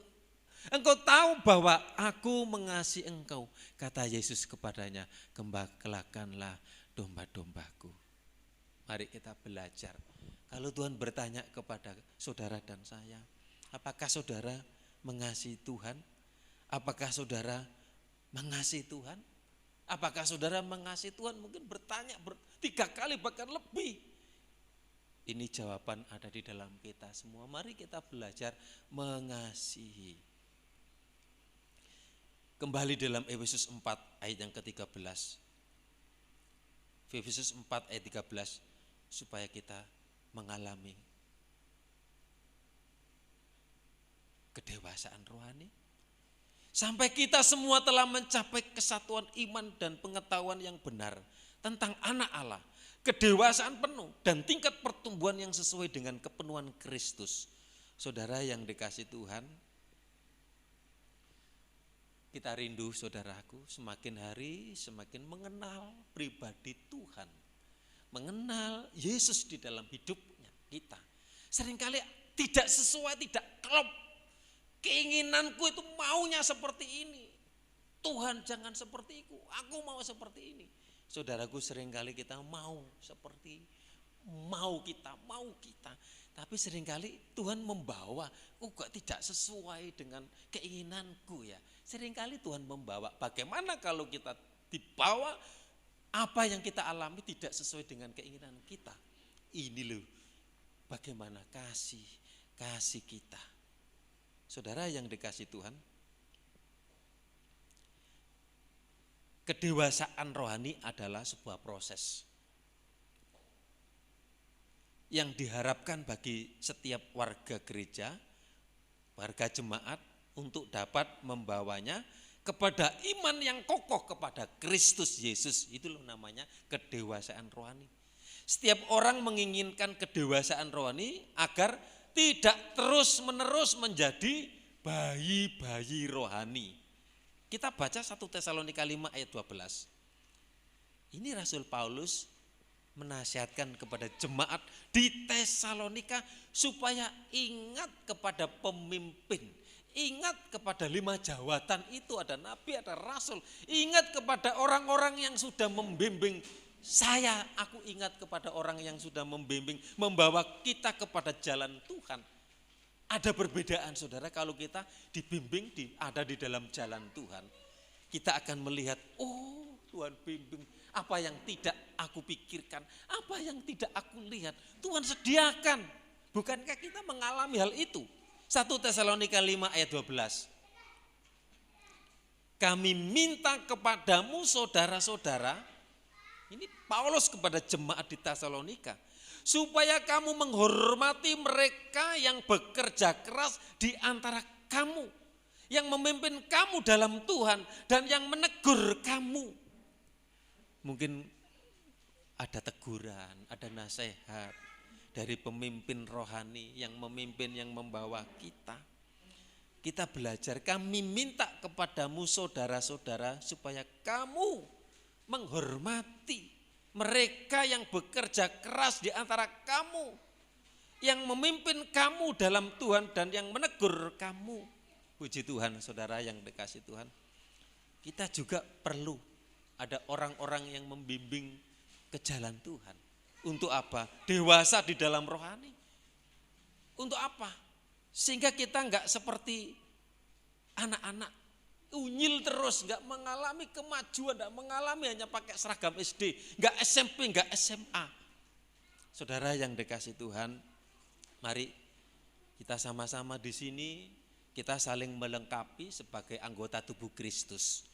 Engkau tahu bahwa aku mengasihi engkau. Kata Yesus kepadanya, gembalakanlah domba-dombaku. Mari kita belajar. Kalau Tuhan bertanya kepada saudara dan saya, apakah saudara mengasihi Tuhan? Apakah saudara mengasihi Tuhan? Apakah saudara mengasihi Tuhan? Mungkin bertanya 3 kali bahkan lebih. Ini jawaban ada di dalam kita semua. Mari kita belajar mengasihi. Kembali dalam Efesus 4 ayat yang ke-13. Efesus 4 ayat 13, supaya kita mengalami kedewasaan rohani. Sampai kita semua telah mencapai kesatuan iman dan pengetahuan yang benar tentang anak Allah. Kedewasaan penuh dan tingkat pertumbuhan yang sesuai dengan kepenuhan Kristus. Saudara yang dikasih Tuhan, kita rindu saudaraku semakin hari semakin mengenal pribadi Tuhan. Mengenal Yesus di dalam hidupnya kita. Seringkali tidak sesuai, tidak klop. Keinginanku itu maunya seperti ini. Tuhan jangan seperti aku mau seperti ini. Saudaraku, seringkali kita mau seperti mau kita. Tapi seringkali Tuhan membawa, kok tidak sesuai dengan keinginanku ya. Seringkali Tuhan membawa, bagaimana kalau kita dibawa apa yang kita alami tidak sesuai dengan keinginan kita. Ini loh bagaimana kasih kita. Saudara yang dikasih Tuhan, kedewasaan rohani adalah sebuah proses yang diharapkan bagi setiap warga gereja, warga jemaat untuk dapat membawanya kepada iman yang kokoh kepada Kristus Yesus. Itu loh namanya kedewasaan rohani. Setiap orang menginginkan kedewasaan rohani agar tidak terus-menerus menjadi bayi-bayi rohani. Kita baca 1 Tesalonika 5 ayat 12. Ini Rasul Paulus menasihatkan kepada jemaat di Tesalonika supaya ingat kepada pemimpin. Ingat kepada 5 jawatan itu, ada nabi, ada rasul. Ingat kepada orang-orang yang sudah membimbing saya. Aku ingat kepada orang yang sudah membimbing, membawa kita kepada jalan Tuhan. Ada perbedaan saudara kalau kita dibimbing, ada di dalam jalan Tuhan. Kita akan melihat, oh Tuhan bimbing, apa yang tidak aku pikirkan, apa yang tidak aku lihat, Tuhan sediakan. Bukankah kita mengalami hal itu? 1 Tesalonika 5 ayat 12. Kami minta kepadamu saudara-saudara, ini Paulus kepada jemaat di Tesalonika, supaya kamu menghormati mereka yang bekerja keras di antara kamu, yang memimpin kamu dalam Tuhan dan yang menegur kamu. Mungkin ada teguran, ada nasihat dari pemimpin rohani yang memimpin, yang membawa kita. Kita belajar, kami minta kepadamu saudara-saudara supaya kamu menghormati mereka yang bekerja keras di antara kamu, yang memimpin kamu dalam Tuhan dan yang menegur kamu. Puji Tuhan, saudara yang dikasih Tuhan. Kita juga perlu ada orang-orang yang membimbing ke jalan Tuhan. Untuk apa? Dewasa di dalam rohani. Untuk apa? Sehingga kita enggak seperti anak-anak unyil terus, enggak mengalami kemajuan, enggak mengalami hanya pakai seragam SD, enggak SMP, enggak SMA. Saudara yang dikasih Tuhan, mari kita sama-sama di sini, kita saling melengkapi sebagai anggota tubuh Kristus.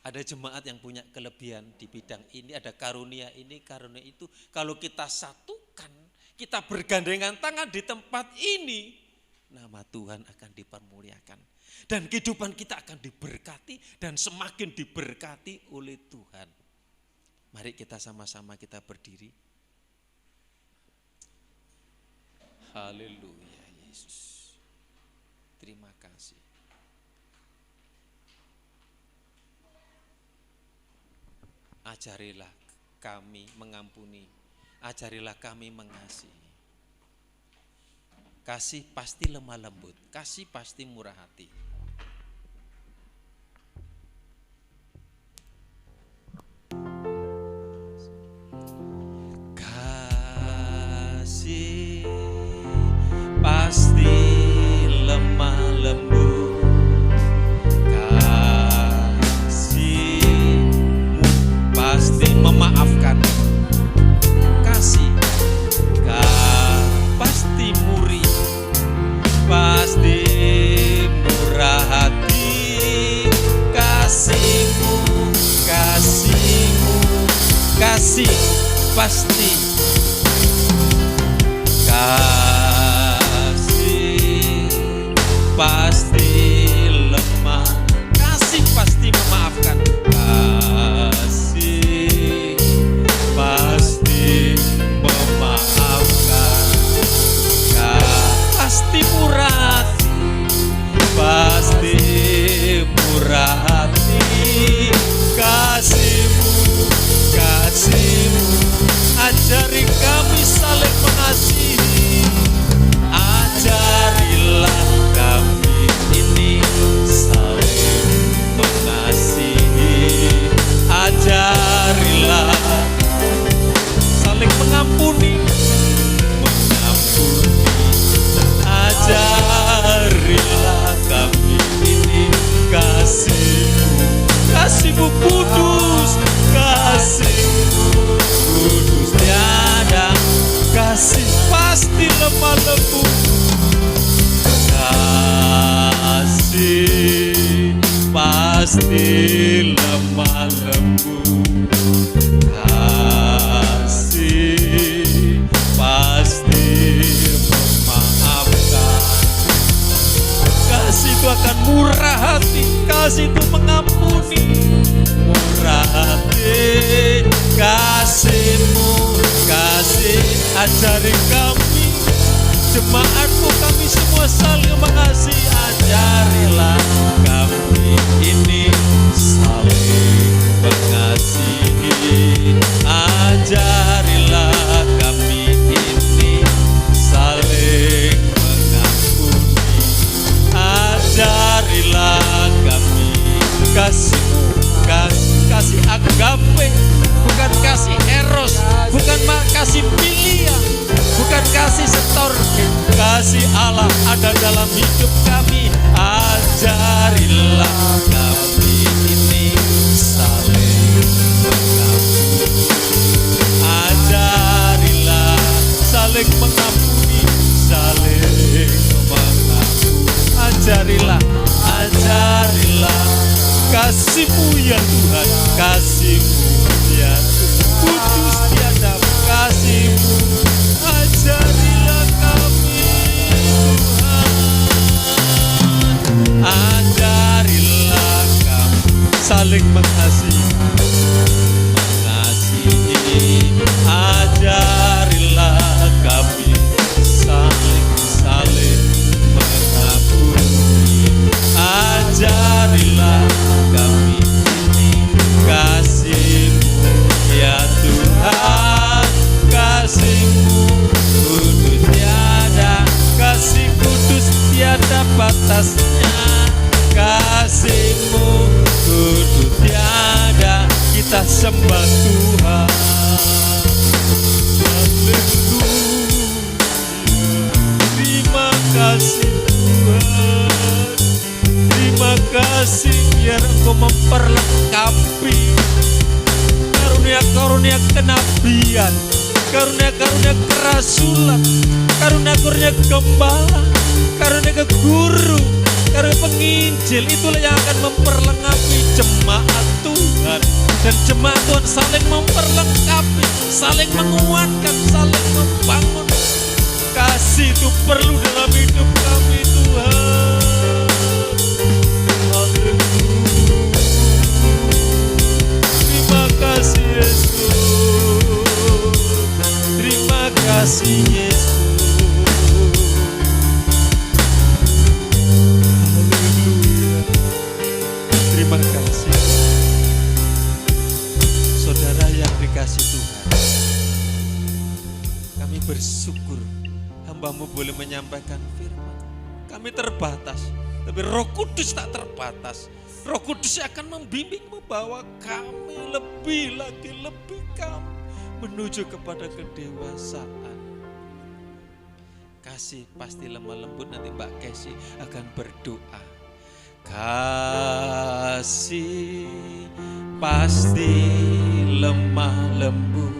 Ada jemaat yang punya kelebihan di bidang ini, ada karunia ini, karunia itu. Kalau kita satukan, kita bergandengan tangan di tempat ini, nama Tuhan akan dipermuliakan. Dan kehidupan kita akan diberkati dan semakin diberkati oleh Tuhan. Mari kita sama-sama kita berdiri. Haleluya Yesus. Terima kasih. Ajarilah kami mengampuni, ajarilah kami mengasihi. Kasih pasti lemah lembut, kasih pasti murah hati. Kasih pasti lemah lembut, kasih-Mu pasti memaafkan. Kasih pasti murih, pasti murah hati. Kasih-Mu, kasih-Mu, kasih pasti. Kasih pasti lemah, kasih pasti memaafkan. Kasih pasti memaafkan. Pasti murah hati, pasti murah hati. Kasih-Mu, kasih-Mu, ajari kami saling mengasihi. Ajarilah kami ini saling mengasihi. Ajarilah saling mengampuni, mengampuni. Ajarilah kami ini kasih-Mu, kasih-Mu kudus, kasih-Mu kudus tiada. Kasih pasti lemah lembut, kasih pasti lemah lembut, kasih pasti memaafkan. Kasih itu akan murah hati, kasih itu mengampuni, murah hati. Kasih-Mu, kasih ajari kami, jemaat-Mu kami semua saling mengasihi. Ajarilah kami ini saling mengasihi. Ajarilah kami ini saling mengampuni. Ajarilah kami kasih-Mu, kasih agape, bukan kasih eros, bukan kasih pilihan, bukan kasih setor. Kasih Allah ada dalam hidup kami. Ajarilah kami ini saling mengampuni. Ajarilah saling mengampuni, saling mengampuni. Ajarilah, ajarilah kasih-Mu ya Tuhan, kasih-Mu ya kudus tiada. Kasih-Mu ajarilah kami Tuhan, ajarilah kami saling mengasihi, mengasihi. Ajarilah kami saling mengampuni. Ajarilah kami ini kasih-Mu ya Tuhan, kasih-Mu kudus tiada, kasih kudus tiada batasnya. Kasih-Mu kudus tiada, kita sembah Tuhan. Haleluya, terima kasih Tuhan, terima kasih biar Engkau memperlengkapi karunia-karunia kenabian, karunia-karunia kerasulan, karunia-karunia gembala, karunia guru, karunia penginjil. Itulah yang akan memperlengkapi jemaat Tuhan. Dan jemaat Tuhan saling memperlengkapi, saling menguatkan, saling membangun. Kasih itu perlu dalam hidup kami Tuhan. Haleluya, terima kasih Yesus, terima kasih Yesus. Haleluya, terima kasih. Saudara yang dikasih Tuhan, menyampaikan firman. Kami terbatas, tapi Roh Kudus tak terbatas. Roh Kudus akan membimbing, membawa kami lebih lagi, lebih kami menuju kepada kedewasaan. Kasih pasti lemah lembut, nanti Mbak Kesi akan berdoa. Kasih pasti lemah lembut.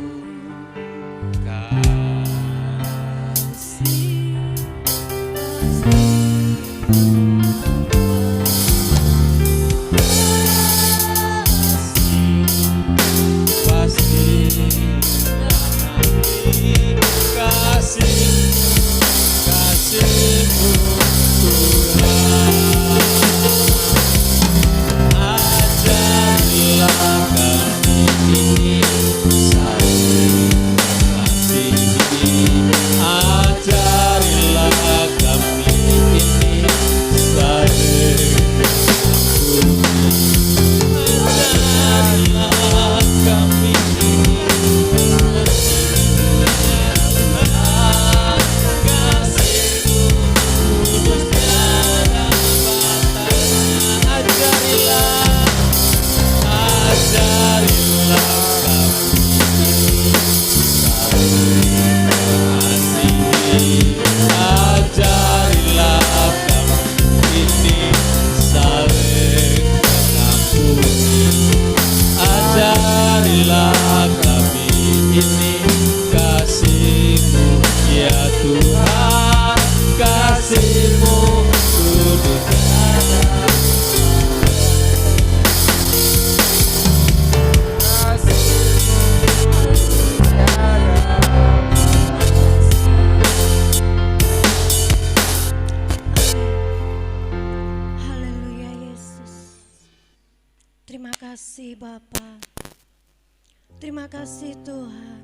Terima kasih Tuhan.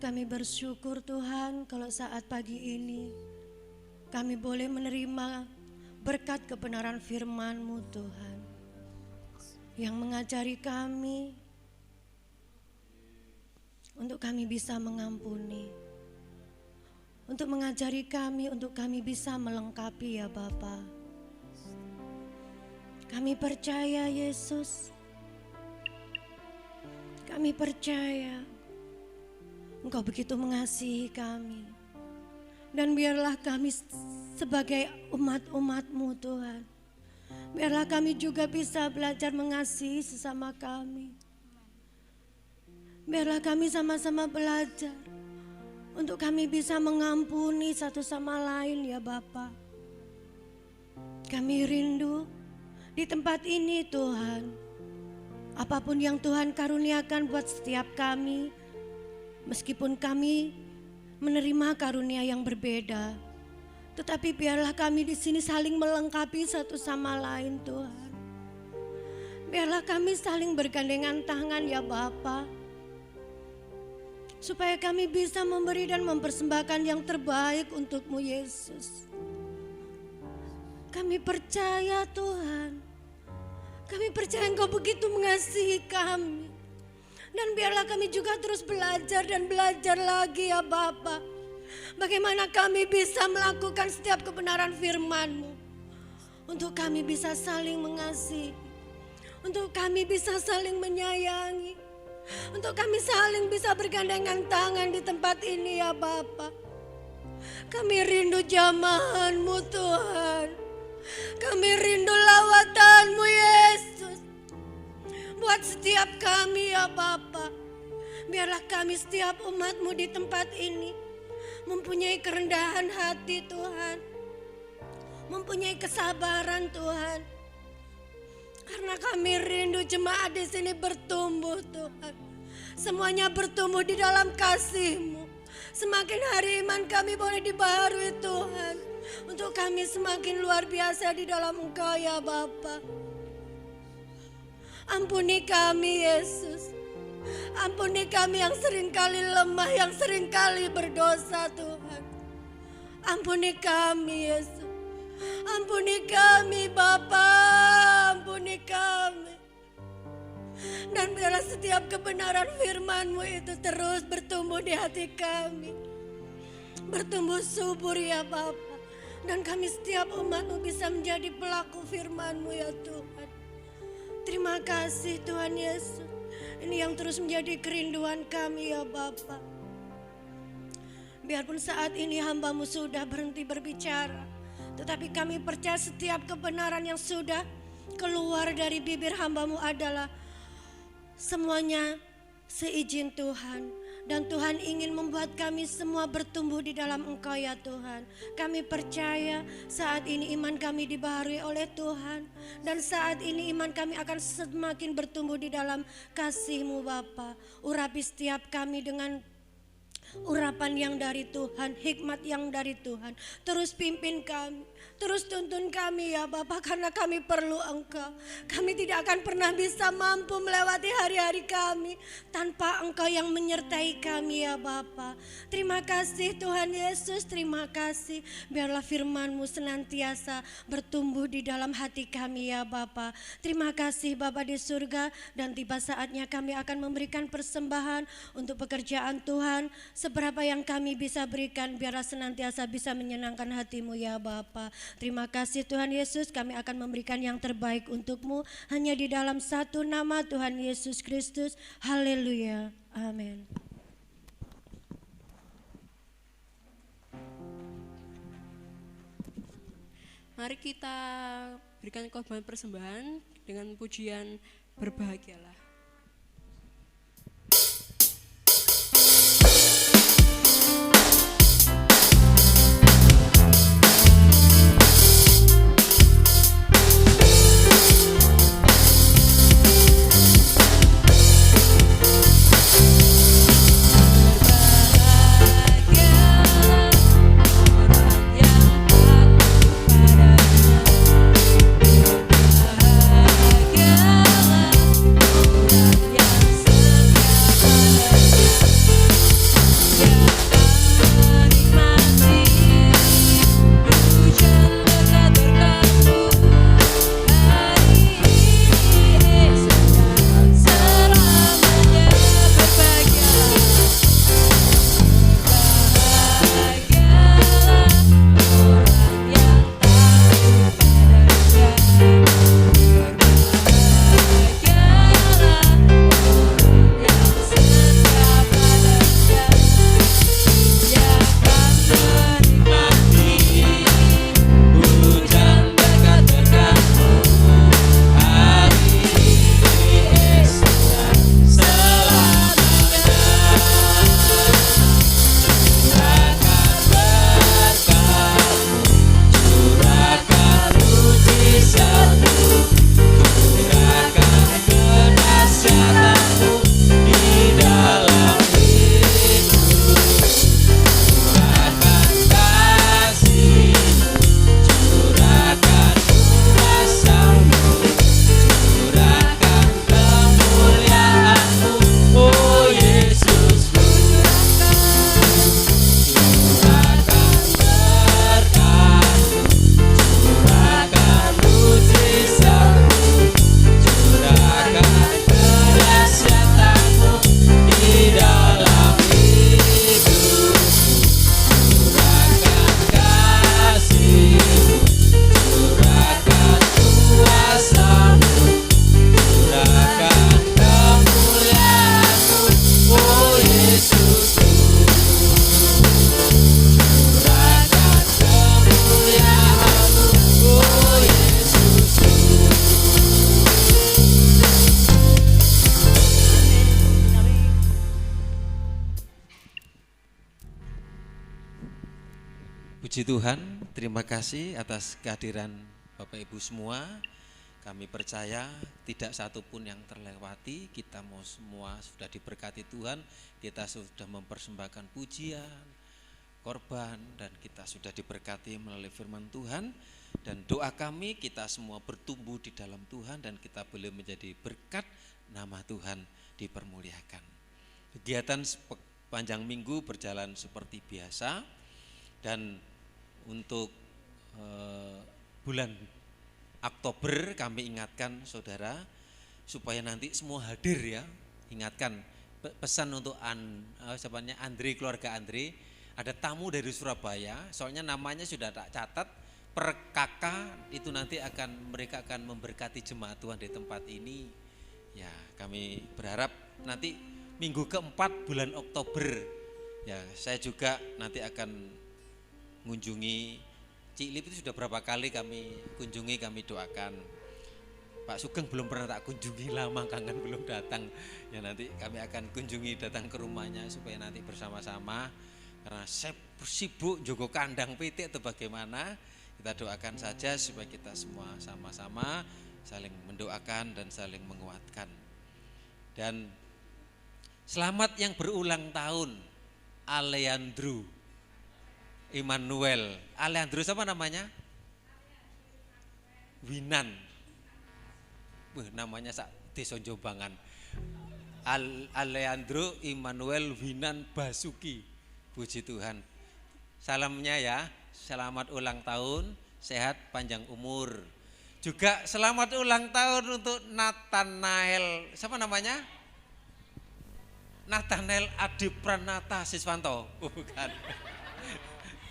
Kami bersyukur Tuhan kalau saat pagi ini kami boleh menerima berkat kebenaran firman-Mu Tuhan, yang mengajari kami untuk kami bisa mengampuni, untuk mengajari kami untuk kami bisa melengkapi ya Bapa. Kami percaya Yesus, kami percaya Engkau begitu mengasihi kami. Dan biarlah kami sebagai umat-umat-Mu Tuhan, biarlah kami juga bisa belajar mengasihi sesama kami. Biarlah kami sama-sama belajar untuk kami bisa mengampuni satu sama lain ya Bapa. Kami rindu di tempat ini Tuhan, apapun yang Tuhan karuniakan buat setiap kami, meskipun kami menerima karunia yang berbeda, tetapi biarlah kami di sini saling melengkapi satu sama lain Tuhan. Biarlah kami saling bergandengan tangan ya Bapa, supaya kami bisa memberi dan mempersembahkan yang terbaik untuk-Mu Yesus. Kami percaya Tuhan, kami percaya Engkau begitu mengasihi kami. Dan biarlah kami juga terus belajar dan belajar lagi ya Bapa, bagaimana kami bisa melakukan setiap kebenaran firman-Mu, untuk kami bisa saling mengasihi, untuk kami bisa saling menyayangi, untuk kami saling bisa bergandengan tangan di tempat ini ya Bapa. Kami rindu jamahan-Mu Tuhan, kami rindu lawatan-Mu Yesus buat setiap kami ya Bapa. Biarlah kami setiap umat-Mu di tempat ini mempunyai kerendahan hati Tuhan, mempunyai kesabaran Tuhan, karena kami rindu jemaat di sini bertumbuh Tuhan. Semuanya bertumbuh di dalam kasih-Mu. Semakin hari iman kami boleh dibaharui Tuhan, untuk kami semakin luar biasa di dalam Engkau ya Bapa. Ampuni kami Yesus, ampuni kami yang seringkali lemah, yang seringkali berdosa Tuhan. Ampuni kami Yesus, ampuni kami Bapa, ampuni kami. Dan biarlah setiap kebenaran firman-Mu itu terus bertumbuh di hati kami. bertumbuh subur ya Bapa. Dan kami setiap umat-Mu bisa menjadi pelaku firman-Mu ya Tuhan. Terima kasih Tuhan Yesus. Ini yang terus menjadi kerinduan kami ya Bapa. Biarpun saat ini hamba-Mu sudah berhenti berbicara, tetapi kami percaya setiap kebenaran yang sudah keluar dari bibir hamba-Mu adalah semuanya seizin Tuhan. Dan Tuhan ingin membuat kami semua bertumbuh di dalam Engkau ya Tuhan. Kami percaya saat ini iman kami dibaharui oleh Tuhan. Dan saat ini iman kami akan semakin bertumbuh di dalam kasih-Mu Bapa. Urapi setiap kami dengan urapan yang dari Tuhan, hikmat yang dari Tuhan. Terus pimpin kami, terus tuntun kami ya Bapa, karena kami perlu Engkau. Kami tidak akan pernah bisa mampu melewati hari-hari kami tanpa Engkau yang menyertai kami ya Bapa. Terima kasih Tuhan Yesus, terima kasih. Biarlah firman-Mu senantiasa bertumbuh di dalam hati kami ya Bapa. Terima kasih Bapa di surga, dan tiba saatnya kami akan memberikan persembahan untuk pekerjaan Tuhan. Seberapa yang kami bisa berikan, biarlah senantiasa bisa menyenangkan hati-Mu ya Bapa. Terima kasih Tuhan Yesus, kami akan memberikan yang terbaik untuk-Mu hanya di dalam satu nama Tuhan Yesus Kristus. Haleluya. Amin. Mari kita berikan korban persembahan dengan pujian berbahagialah. Puji Tuhan, terima kasih atas kehadiran Bapak Ibu semua. Kami percaya tidak satu pun yang terlewati, kita mau semua sudah diberkati Tuhan, kita sudah mempersembahkan pujian, korban, dan kita sudah diberkati melalui firman Tuhan. Dan doa kami kita semua bertumbuh di dalam Tuhan dan kita boleh menjadi berkat, nama Tuhan dipermuliakan. Kegiatan sepanjang minggu berjalan seperti biasa, dan untuk bulan Oktober kami ingatkan saudara supaya nanti semua hadir ya. Ingatkan pesan untuk Andre, keluarga Andre, ada tamu dari Surabaya, soalnya namanya sudah tak catat, per kakak itu nanti mereka akan memberkati jemaat Tuhan di tempat ini. Ya, kami berharap nanti minggu keempat bulan Oktober, ya saya juga nanti akan mengunjungi Cilip. Itu sudah berapa kali kami kunjungi, kami doakan. Pak Sugeng belum pernah tak kunjungi, lama kangen belum datang. Ya nanti kami akan kunjungi, datang ke rumahnya supaya nanti bersama-sama, karena saya sibuk jogo kandang pitik atau bagaimana. Kita doakan saja supaya kita semua sama-sama saling mendoakan dan saling menguatkan. Dan selamat yang berulang tahun Aleandro Immanuel. Aleandro siapa namanya? Winan. Namanya sak desa Jobangan. Aleandro Immanuel Winan Basuki. Puji Tuhan. Salamnya ya, selamat ulang tahun, sehat panjang umur. Juga selamat ulang tahun untuk Nathanael, siapa namanya? Nathanael Adi Pranata Siswanto, bukan.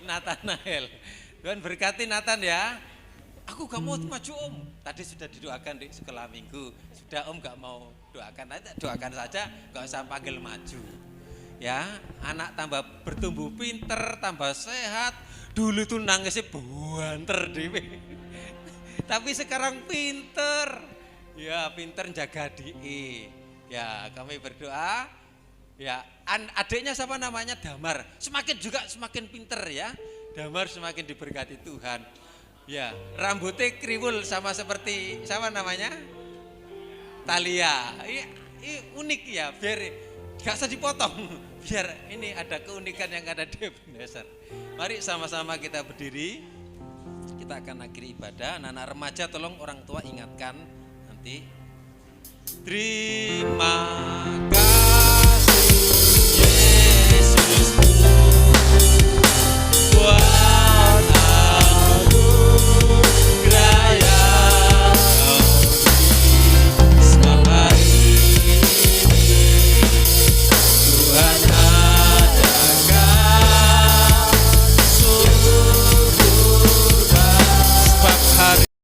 Nathanael, Tuhan berkati Nathan ya. Aku gak mau maju om, tadi sudah didoakan di sekolah minggu. Sudah om gak mau doakan, aja doakan saja, gak usah panggil maju. Ya, anak tambah bertumbuh pinter, tambah sehat. Dulu tuh nangisnya buanter dewe. Tapi sekarang pinter, ya pinter jaga diri. Ya kami berdoa, ya adiknya siapa namanya? Damar, semakin pinter ya. Damar semakin diberkati Tuhan. Ya rambutnya kriwul sama seperti siapa namanya? Talia. Ini unik ya, biar gak usah dipotong. Biar ini ada keunikan yang ada di Ebenezer. Mari sama-sama kita berdiri. Kita akan akhiri ibadah. Anak-anak remaja tolong orang tua ingatkan nanti. Terima kasih.